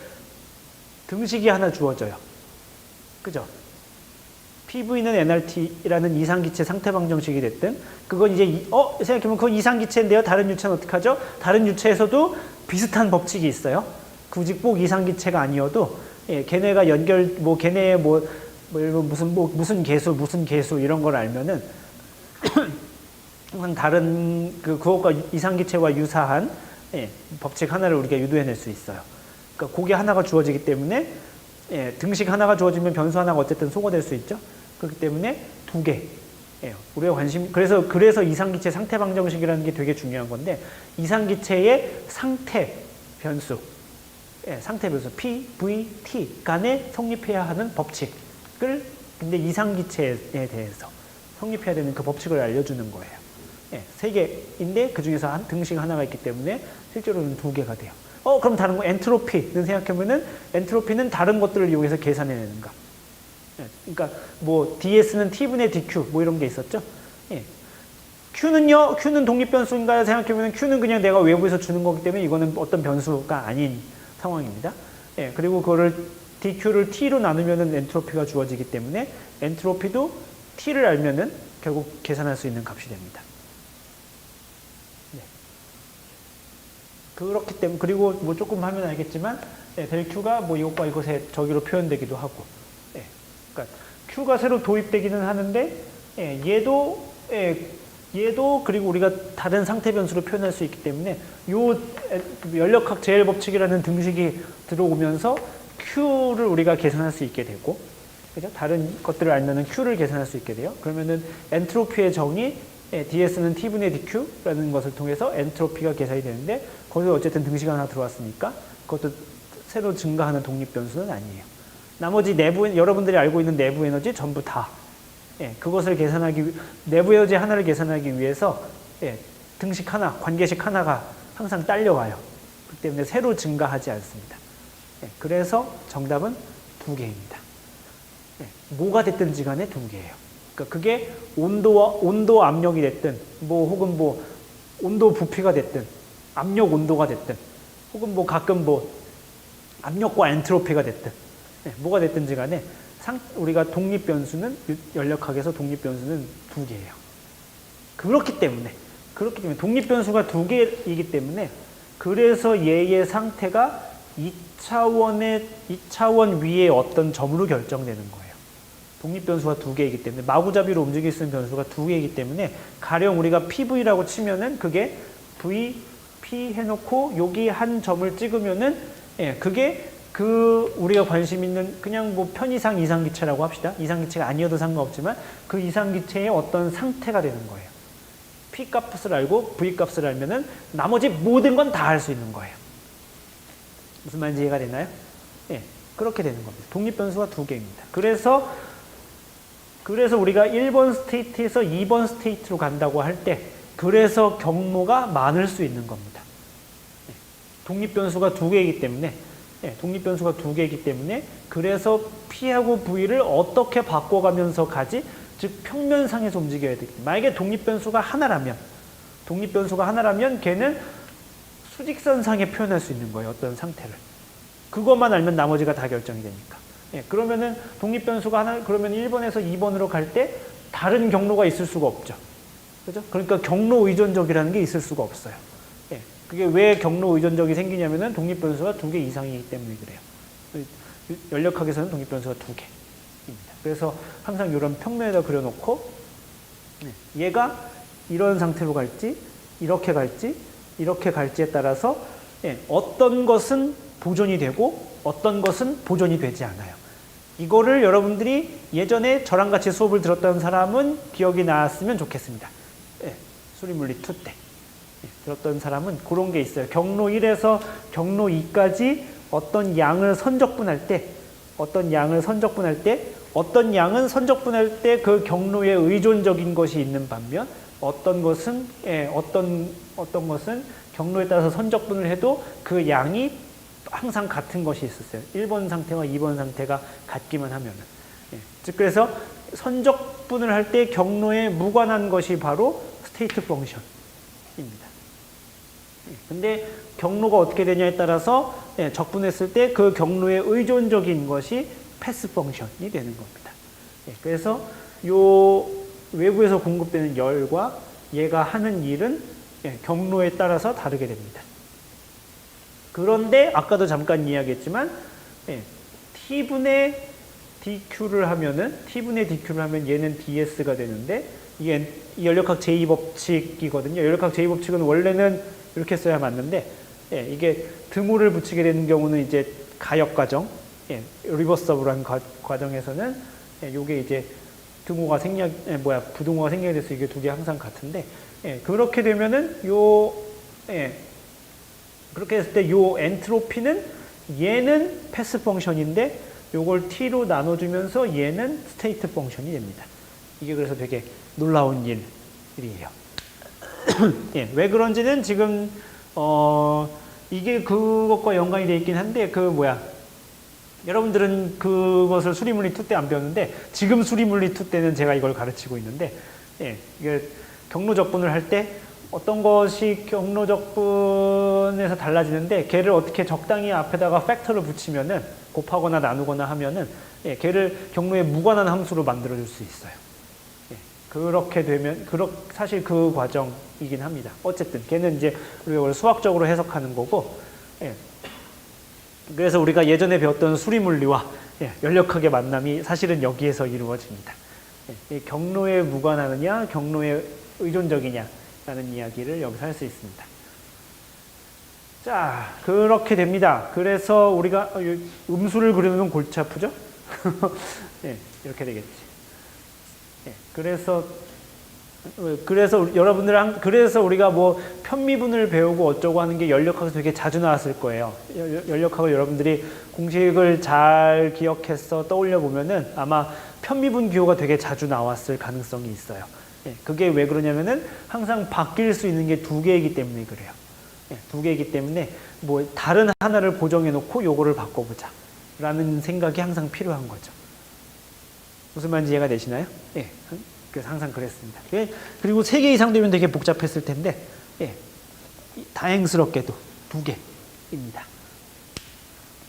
S1: 등식이 하나 주어져요. 그죠? PV는 nRT라는 이상기체 상태방정식이 됐든, 그건 이제 생각해보면 그건 이상기체인데요. 다른 유체는 어떻게 하죠? 다른 유체에서도 비슷한 법칙이 있어요. 굳이 꼭 이상기체가 아니어도 걔네가 걔네의 무슨 개수 이런 걸 알면은 항상 다른 그것과 이상기체와 유사한 법칙 하나를 우리가 유도해낼 수 있어요. 그러니까 그게 하나가 주어지기 때문에 등식 하나가 주어지면 변수 하나가 어쨌든 소거될 수 있죠. 그렇기 때문에 2개. 우리가 그래서 이상기체 상태 방정식이라는 게 되게 중요한 건데, 이상기체의 상태 변수 P, V, T 간에 성립해야 하는 법칙을, 근데 이상기체에 대해서 성립해야 되는 그 법칙을 알려주는 거예요. 3개인데 그 중에서 등식 하나가 있기 때문에 실제로는 2개가 돼요. 그럼 다른 거 엔트로피는 생각해보면은, 엔트로피는 다른 것들을 이용해서 계산해내는 거. 그러니까 뭐 ds는 t분의 dq 뭐 이런 게 있었죠. q는 독립변수인가 생각해보면 q는 그냥 내가 외부에서 주는 거기 때문에 이거는 어떤 변수가 아닌 상황입니다. 그리고 그거를 dq를 t로 나누면은 엔트로피가 주어지기 때문에 엔트로피도 t를 알면은 결국 계산할 수 있는 값이 됩니다. 그렇기 때문에, 그리고 뭐 조금 하면 알겠지만 델 q가 뭐 이것과 이것의 저기로 표현되기도 하고, 그러니까 q가 새로 도입되기는 하는데 얘도 그리고 우리가 다른 상태 변수로 표현할 수 있기 때문에 요 연력학 제일 법칙이라는 등식이 들어오면서 q를 우리가 계산할 수 있게 되고, 그죠? 다른 것들을 알면은 q를 계산할 수 있게 돼요. 그러면은 엔트로피의 정의 ds는 t분의 dq라는 것을 통해서 엔트로피가 계산이 되는데, 거기서 어쨌든 등식 하나 들어왔으니까 그것도 새로 증가하는 독립 변수는 아니에요. 나머지 여러분들이 알고 있는 내부 에너지 전부 다 그것을 내부 에너지 하나를 계산하기 위해서 등식 하나, 관계식 하나가 항상 딸려와요. 그렇기 때문에 새로 증가하지 않습니다. 그래서 정답은 2개입니다. 뭐가 됐든지 간에 2개예요. 그러니까 그게 온도 압력이 됐든, 혹은 온도 부피가 됐든, 압력 온도가 됐든, 혹은 가끔 압력과 엔트로피가 됐든, 뭐가 됐든지 간에 우리가 독립변수는, 연력학에서 독립변수는 2개예요. 그렇기 때문에 독립변수가 2개이기 때문에, 그래서 얘의 상태가 2차원 위에 어떤 점으로 결정되는 거예요. 독립변수가 2개이기 때문에, 마구잡이로 움직일 수 있는 변수가 2개이기 때문에, 가령 우리가 PV라고 치면은 그게 P 해놓고 여기 한 점을 찍으면은 그게 우리가 관심 있는 그냥 편이상 이상기체라고 합시다. 이상기체가 아니어도 상관없지만 그 이상기체의 어떤 상태가 되는 거예요. P 값을 알고 V 값을 알면은 나머지 모든 건 다 알 수 있는 거예요. 무슨 말인지 이해가 되나요? 그렇게 되는 겁니다. 독립변수가 2개입니다. 그래서 우리가 1번 스테이트에서 2번 스테이트로 간다고 할 때, 그래서 경로가 많을 수 있는 겁니다. 독립변수가 2개이기 때문에, 그래서 P하고 V를 어떻게 바꿔가면서 가지? 즉 평면상에서 움직여야 되겠다. 만약에 독립변수가 하나라면 걔는 수직선상에 표현할 수 있는 거예요. 어떤 상태를. 그것만 알면 나머지가 다 결정이 되니까. 그러면은 독립변수가 하나, 그러면 1번에서 2번으로 갈 때 다른 경로가 있을 수가 없죠. 그죠? 그러니까 경로 의존적이라는 게 있을 수가 없어요. 그게 왜 경로 의존적이 생기냐면은 독립변수가 2개 이상이기 때문에 그래요. 연력학에서는 독립변수가 2개입니다. 그래서 항상 이런 평면에다 그려놓고, 얘가 이런 상태로 갈지, 이렇게 갈지에 따라서 어떤 것은 보존이 되고 어떤 것은 보존이 되지 않아요. 이거를 여러분들이 예전에 저랑 같이 수업을 들었던 사람은 기억이 나왔으면 좋겠습니다. 수리물리 2 때 들었던 사람은 그런 게 있어요. 경로 1에서 경로 2까지 어떤 양을 선적분할 때 어떤 양은 선적분할 때 그 경로에 의존적인 것이 있는 반면 어떤 것은 어떤 것은 경로에 따라서 선적분을 해도 그 양이 항상 같은 것이 있었어요. 1번 상태와 2번 상태가 같기만 하면은. 즉 그래서 선적분을 할 때 경로에 무관한 것이 바로 스테이트 펑션입니다. 근데 경로가 어떻게 되냐에 따라서 적분했을 때 그 경로에 의존적인 것이 패스 펑션이 되는 겁니다. 그래서 요 외부에서 공급되는 열과 얘가 하는 일은 경로에 따라서 다르게 됩니다. 그런데 아까도 잠깐 이야기했지만 T분의 DQ를 하면은 얘는 DS가 되는데 이게 연력학 제2법칙이거든요. 연력학 제2법칙은 원래는 이렇게 써야 맞는데 이게 드모를 붙이게 되는 경우는 이제 가역 과정, 리버서블한 과정에서는 요게 이제 부동호가 생략이 돼서 이게 두 개 항상 같은데 그렇게 되면은 그렇게 했을 때 요 엔트로피는 얘는 패스 펑션인데 요걸 T로 나눠주면서 얘는 스테이트 펑션이 됩니다. 이게 그래서 되게 놀라운 일이에요. 왜 그런지는 지금 이게 그것과 연관이 되어 있긴 한데 여러분들은 그것을 수리물리 2 때 안 배웠는데 지금 수리물리 2 때는 제가 이걸 가르치고 있는데 이게 경로적분을 할 때 어떤 것이 경로적분에서 달라지는데 걔를 어떻게 적당히 앞에다가 팩터를 붙이면은 곱하거나 나누거나 하면은 걔를 경로에 무관한 함수로 만들어줄 수 있어요. 그렇게 되면 사실 그 과정이긴 합니다. 어쨌든 걔는 이제 우리가 원래 수학적으로 해석하는 거고 그래서 우리가 예전에 배웠던 수리물리와 연력학의 만남이 사실은 여기에서 이루어집니다. 경로에 무관하느냐 경로에 의존적이냐라는 이야기를 여기서 할 수 있습니다. 자, 그렇게 됩니다. 그래서 우리가 음수를 그려놓으면 골치 아프죠? 이렇게 되겠지. 그래서 그래서 우리가 뭐 편미분을 배우고 어쩌고 하는 게 연력학에서 되게 자주 나왔을 거예요. 연력학을 여러분들이 공식을 잘 기억해서 떠올려 보면은 아마 편미분 기호가 되게 자주 나왔을 가능성이 있어요. 그게 왜 그러냐면은 항상 바뀔 수 있는 게 두 개이기 때문에 그래요. 두 개이기 때문에 뭐 다른 하나를 고정해 놓고 요거를 바꿔보자 라는 생각이 항상 필요한 거죠. 무슨 말인지 이해가 되시나요? 그래서 항상 그랬습니다. 그리고 3개 이상 되면 되게 복잡했을 텐데 다행스럽게도 2개입니다.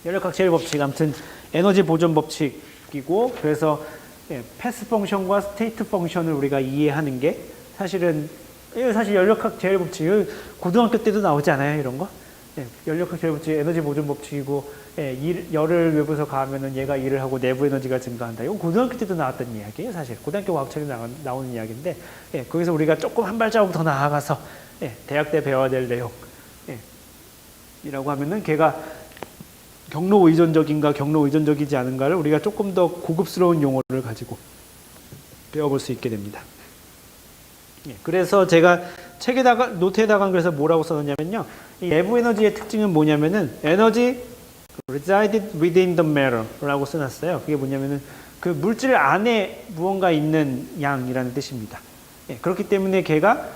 S1: 연력학 제1법칙 아무튼 에너지 보존 법칙이고 그래서 패스 펑션과 스테이트 펑션을 우리가 이해하는 게 사실 연력학 제1법칙 고등학교 때도 나오지 않아요 이런 거? 연력학 제1법칙 에너지 보존 법칙이고 열을 외부에서 가하면은 얘가 일을 하고 내부 에너지가 증가한다. 이건 고등학교 때도 나왔던 이야기예요 사실. 고등학교 과학책에 나오는 이야기인데 거기서 우리가 조금 한 발자국 더 나아가서 대학 때 배워야 될 내용 이라고 하면은 걔가 경로 의존적인가 경로 의존적이지 않은가를 우리가 조금 더 고급스러운 용어를 가지고 배워볼 수 있게 됩니다. 그래서 제가 책에다가 노트에다가 그래서 뭐라고 써놨냐면요. 이 내부 에너지의 특징은 뭐냐면은 에너지 resided within the matter라고 써놨어요. 그게 뭐냐면은 그 물질 안에 무언가 있는 양이라는 뜻입니다. 그렇기 때문에 걔가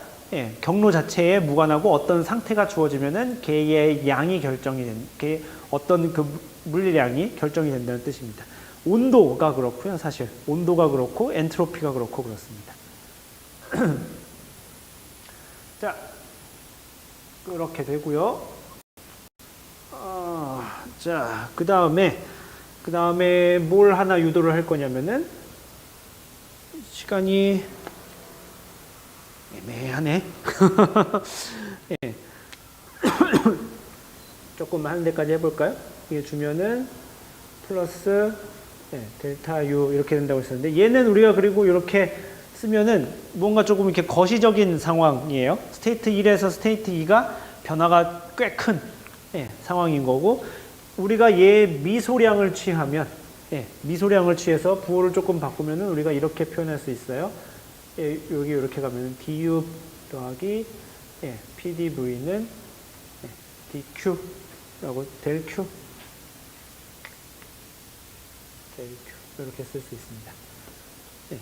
S1: 경로 자체에 무관하고 어떤 상태가 주어지면은 걔의 양이 결정이 되는, 걔 어떤 그 물리량이 결정이 된다는 뜻입니다. 온도가 그렇고요, 사실 온도가 그렇고 엔트로피가 그렇고 그렇습니다. 자, 그렇게 되고요. 자, 그 다음에 뭘 하나 유도를 할 거냐면은 시간이 애매하네. 예. 조금 하는 데까지 해볼까요? 이게 주면은 플러스 델타 U 이렇게 된다고 했었는데 얘는 우리가 그리고 이렇게 쓰면은 뭔가 조금 이렇게 거시적인 상황이에요. 스테이트 1에서 스테이트 2가 변화가 꽤 큰 상황인 거고 우리가 얘 미소량을 취하면 미소량을 취해서 부호를 조금 바꾸면은 우리가 이렇게 표현할 수 있어요. 여기 이렇게 가면은 du 더하기 pdv는 dq라고 델q 이렇게 쓸 수 있습니다. 예.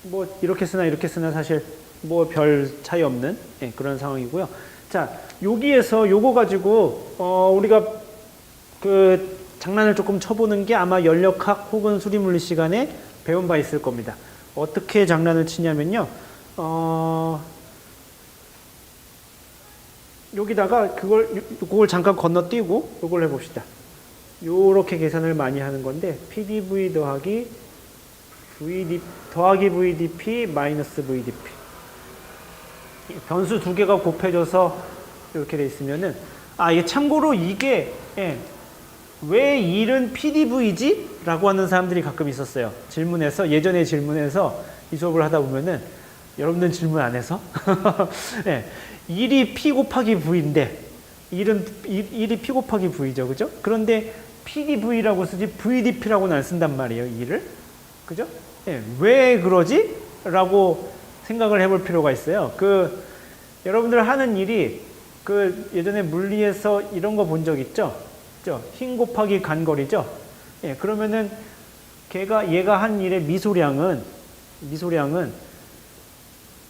S1: 뭐 이렇게 쓰나 이렇게 쓰나 사실 뭐 별 차이 없는 예, 그런 상황이고요. 자, 여기에서 요거 가지고 우리가 그 장난을 조금 쳐보는 게 아마 연력학 혹은 수리물리 시간에 배운 바 있을 겁니다. 어떻게 장난을 치냐면요. 여기다가 그걸 잠깐 건너뛰고 이걸 해봅시다. 요렇게 계산을 많이 하는 건데 PDV 더하기 VDP 마이너스 VDP 변수 두 개가 곱해져서 이렇게 돼 있으면은 이게 참고로 이게 왜 1은 PDV지? 라고 하는 사람들이 가끔 있었어요. 예전에 질문에서 이 수업을 하다 보면은 여러분들 질문 안 해서 1이 P 곱하기 V인데 1이 P 곱하기 V죠. 그죠? 그런데 PDV라고 쓰지 VDP라고는 안 쓴단 말이에요. 2를. 그죠? 왜 그러지? 라고 생각을 해볼 필요가 있어요. 여러분들 하는 일이 예전에 물리에서 이런 거 본 적 있죠? 힘 곱하기 간거리죠? 그러면은 얘가 한 일의 미소량은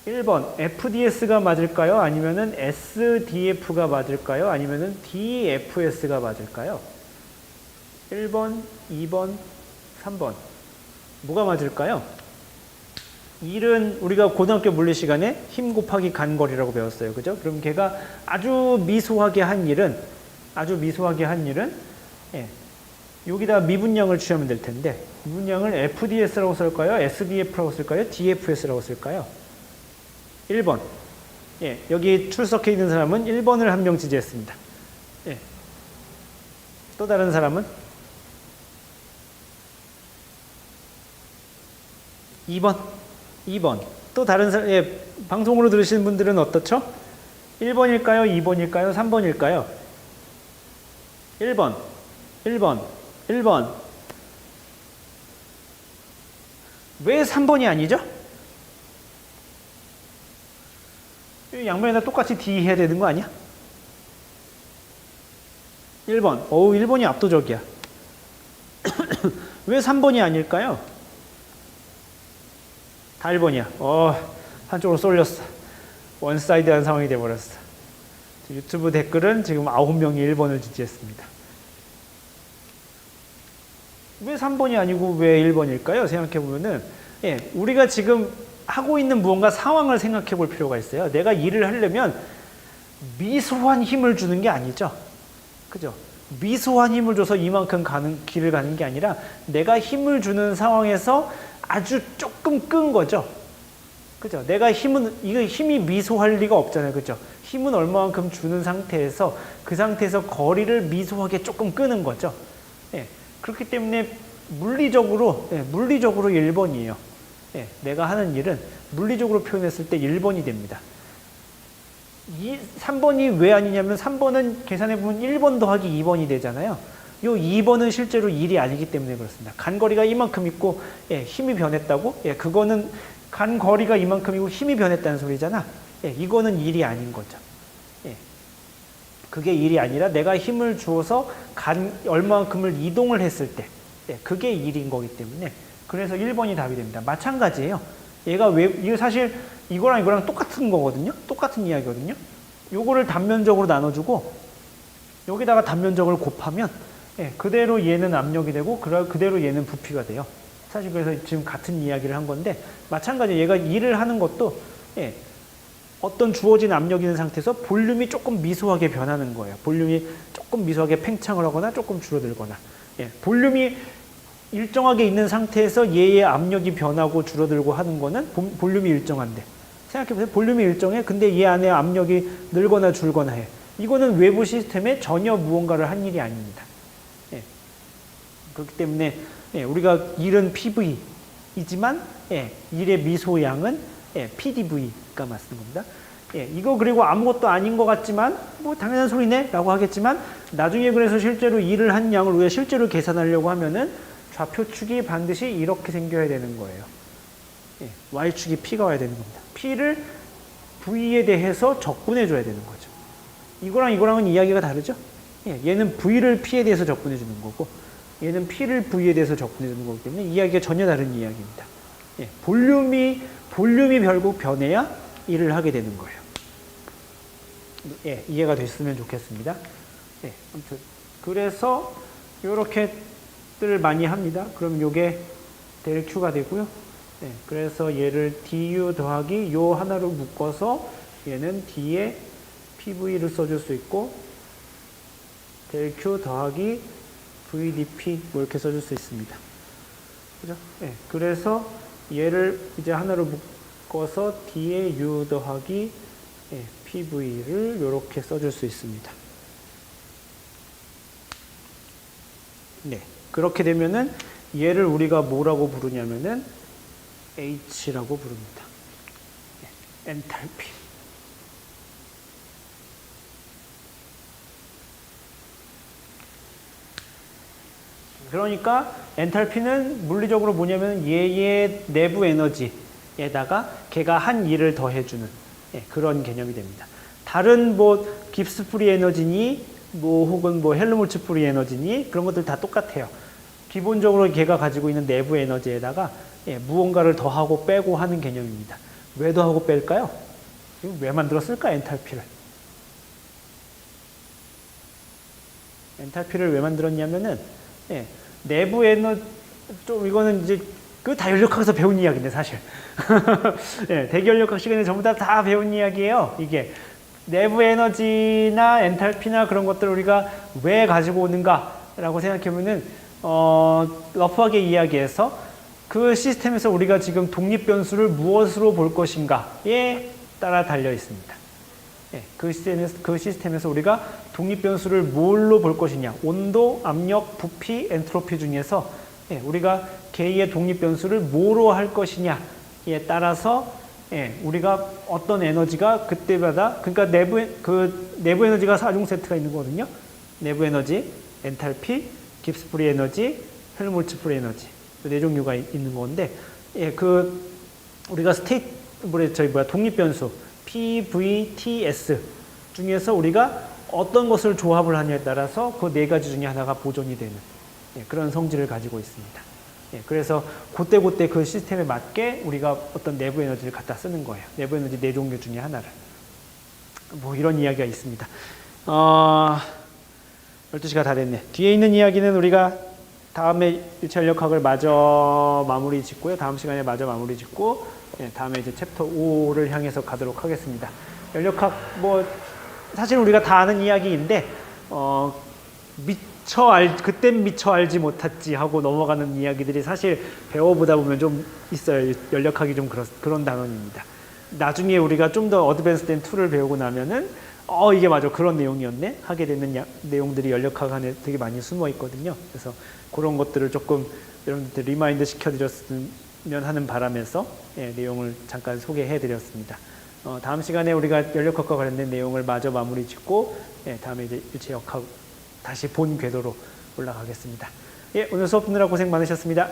S1: 1번 FDS가 맞을까요? 아니면은 SDF가 맞을까요? 아니면은 DFS가 맞을까요? 1번, 2번, 3번. 뭐가 맞을까요? 1은 우리가 고등학교 물리 시간에 힘 곱하기 간거리라고 배웠어요. 그죠? 그럼 걔가 아주 미소하게 한 일은 여기다 미분량을 취하면 될 텐데 미분량을 FDS라고 쓸까요? SDF라고 쓸까요? DFS라고 쓸까요? 1번. 여기 출석해 있는 사람은 1번을 한 명 지지했습니다. 또 다른 사람은? 2번. 또 다른 사람, 방송으로 들으시는 분들은 어떻죠? 1번일까요? 2번일까요? 3번일까요? 1번. 왜 3번이 아니죠? 양면에다 똑같이 D 해야 되는 거 아니야? 1번. 1번이 압도적이야. 왜 3번이 아닐까요? 다 1번이야. 한쪽으로 쏠렸어. 원사이드한 상황이 돼버렸어. 유튜브 댓글은 지금 9명이 1번을 지지했습니다. 왜 3번이 아니고 왜 1번일까요? 생각해보면은, 우리가 지금 하고 있는 무언가 상황을 생각해 볼 필요가 있어요. 내가 일을 하려면 미소한 힘을 주는 게 아니죠. 그죠? 미소한 힘을 줘서 이만큼 길을 가는 게 아니라 내가 힘을 주는 상황에서 아주 조금 끈 거죠. 그죠? 힘이 미소할 리가 없잖아요. 그죠? 힘은 얼마만큼 주는 상태에서 그 상태에서 거리를 미소하게 조금 끄는 거죠. 그렇기 때문에 물리적으로 1번이에요. 내가 하는 일은 물리적으로 표현했을 때 1번이 됩니다. 3번이 왜 아니냐면 3번은 계산해보면 1번 더하기 2번이 되잖아요. 요 2번은 실제로 일이 아니기 때문에 그렇습니다. 간거리가 이만큼 있고 힘이 변했다고? 그거는 간거리가 이만큼이고 힘이 변했다는 소리잖아. 이거는 일이 아닌 거죠. 그게 일이 아니라 내가 힘을 주어서 얼마만큼을 이동을 했을 때 그게 일인 거기 때문에 그래서 1번이 답이 됩니다. 마찬가지예요. 이거 사실 이거랑 똑같은 거거든요. 똑같은 이야기거든요. 요거를 단면적으로 나눠주고 여기다가 단면적을 곱하면 그대로 얘는 압력이 되고 그대로 얘는 부피가 돼요. 사실 그래서 지금 같은 이야기를 한 건데 마찬가지 얘가 일을 하는 것도 어떤 주어진 압력이 있는 상태에서 볼륨이 조금 미소하게 변하는 거예요. 볼륨이 조금 미소하게 팽창을 하거나 조금 줄어들거나 볼륨이 일정하게 있는 상태에서 얘의 압력이 변하고 줄어들고 하는 거는 볼륨이 일정한데 생각해보세요. 볼륨이 일정해. 근데 얘 안에 압력이 늘거나 줄거나 해. 이거는 외부 시스템에 전혀 무언가를 한 일이 아닙니다. 그렇기 때문에 우리가 일은 PV이지만 일의 미소양은 PDV가 맞는 겁니다. 이거 그리고 아무것도 아닌 것 같지만 뭐 당연한 소리네 라고 하겠지만 나중에 그래서 실제로 일을 한 양을 우리가 실제로 계산하려고 하면은 좌표축이 반드시 이렇게 생겨야 되는 거예요. Y축이 P가 와야 되는 겁니다. P를 V에 대해서 적분해 줘야 되는 거죠. 이거랑은 이야기가 다르죠? 예, 얘는 V를 P에 대해서 접근해 주는 거고 얘는 P를 V에 대해서 접근해 주는 거기 때문에 이야기가 전혀 다른 이야기입니다. 예, 볼륨이 결국 변해야 일을 하게 되는 거예요. 예, 이해가 됐으면 좋겠습니다. 예, 아무튼 그래서 이렇게들 많이 합니다. 그럼 요게 델 Q가 되고요. 예, 그래서 얘를 du 더하기 요 하나로 묶어서 얘는 D에 PV를 써줄 수 있고 델 Q 더하기 VDP 뭐 이렇게 써줄 수 있습니다. 그죠? 예, 그래서 얘를 이제 하나로 묶어서 D에 U 더하기 예, PV를 이렇게 써줄 수 있습니다. 네, 그렇게 되면은 얘를 우리가 뭐라고 부르냐면은 H라고 부릅니다. 예, 엔탈피. 그러니까 엔탈피는 물리적으로 뭐냐면 얘의 내부 에너지에다가 걔가 한 일을 더해주는 예, 그런 개념이 됩니다. 다른 뭐 깁스 프리 에너지니 뭐 혹은 뭐 헬무hol츠 프리 에너지니 그런 것들 다 똑같아요. 기본적으로 걔가 가지고 있는 내부 에너지에다가 예, 무언가를 더하고 빼고 하는 개념입니다. 왜 더하고 뺄까요? 왜 만들었을까 엔탈피를? 엔탈피를 왜 만들었냐면은 예, 내부 에너지 좀 이거는 이제 그 다 연력학에서 배운 이야기인데 사실 예, 대기연력학 시간에 전부 다 배운 이야기예요. 이게 내부 에너지나 엔탈피나 그런 것들을 우리가 왜 가지고 오는가라고 생각해보면은 러프하게 이야기해서 그 시스템에서 우리가 지금 독립 변수를 무엇으로 볼 것인가에 따라 달려 있습니다. 예, 그 시스템에서 우리가 독립 변수를 뭘로 볼 것이냐, 온도, 압력, 부피, 엔트로피 중에서 예, 우리가 개의 독립 변수를 뭐로 할 것이냐에 따라서 예, 우리가 어떤 에너지가 그때마다 그러니까 내부 에너지가 4종 세트가 있는 거거든요. 내부 에너지, 엔탈피, 깁스 프리 에너지, 헬무홀츠 프리 에너지 네 종류가 있는 건데 예, 우리가 독립 변수 PVTS 중에서 우리가 어떤 것을 조합을 하냐에 따라서 그 네 가지 중에 하나가 보존이 되는 예, 그런 성질을 가지고 있습니다. 예, 그래서 그때 그 시스템에 맞게 우리가 어떤 내부 에너지를 갖다 쓰는 거예요. 내부 에너지 네 종류 중에 하나를. 뭐 이런 이야기가 있습니다. 12시가 다 됐네. 뒤에 있는 이야기는 우리가 다음에 일체 연력학을 마저 마무리 짓고요. 다음 시간에 마저 마무리 짓고 예, 다음에 이제 챕터 5를 향해서 가도록 하겠습니다. 연력학 뭐 사실 우리가 다 아는 이야기인데 그땐 미처 알지 못했지 하고 넘어가는 이야기들이 사실 배워보다 보면 좀 있어요. 연력학이 좀 그런 단원입니다. 나중에 우리가 좀 더 어드밴스된 툴을 배우고 나면은 이게 맞아 그런 내용이었네 하게 되는 내용들이 연력학 안에 되게 많이 숨어 있거든요. 그래서 그런 것들을 조금 여러분들 리마인드 시켜드렸으면 하는 바람에서 예, 내용을 잠깐 소개해드렸습니다. 다음 시간에 우리가 연력학과 관련된 내용을 마저 마무리 짓고 예, 다음에 이제 일체역학 다시 본 궤도로 올라가겠습니다. 예, 오늘 수업 듣느라 고생 많으셨습니다.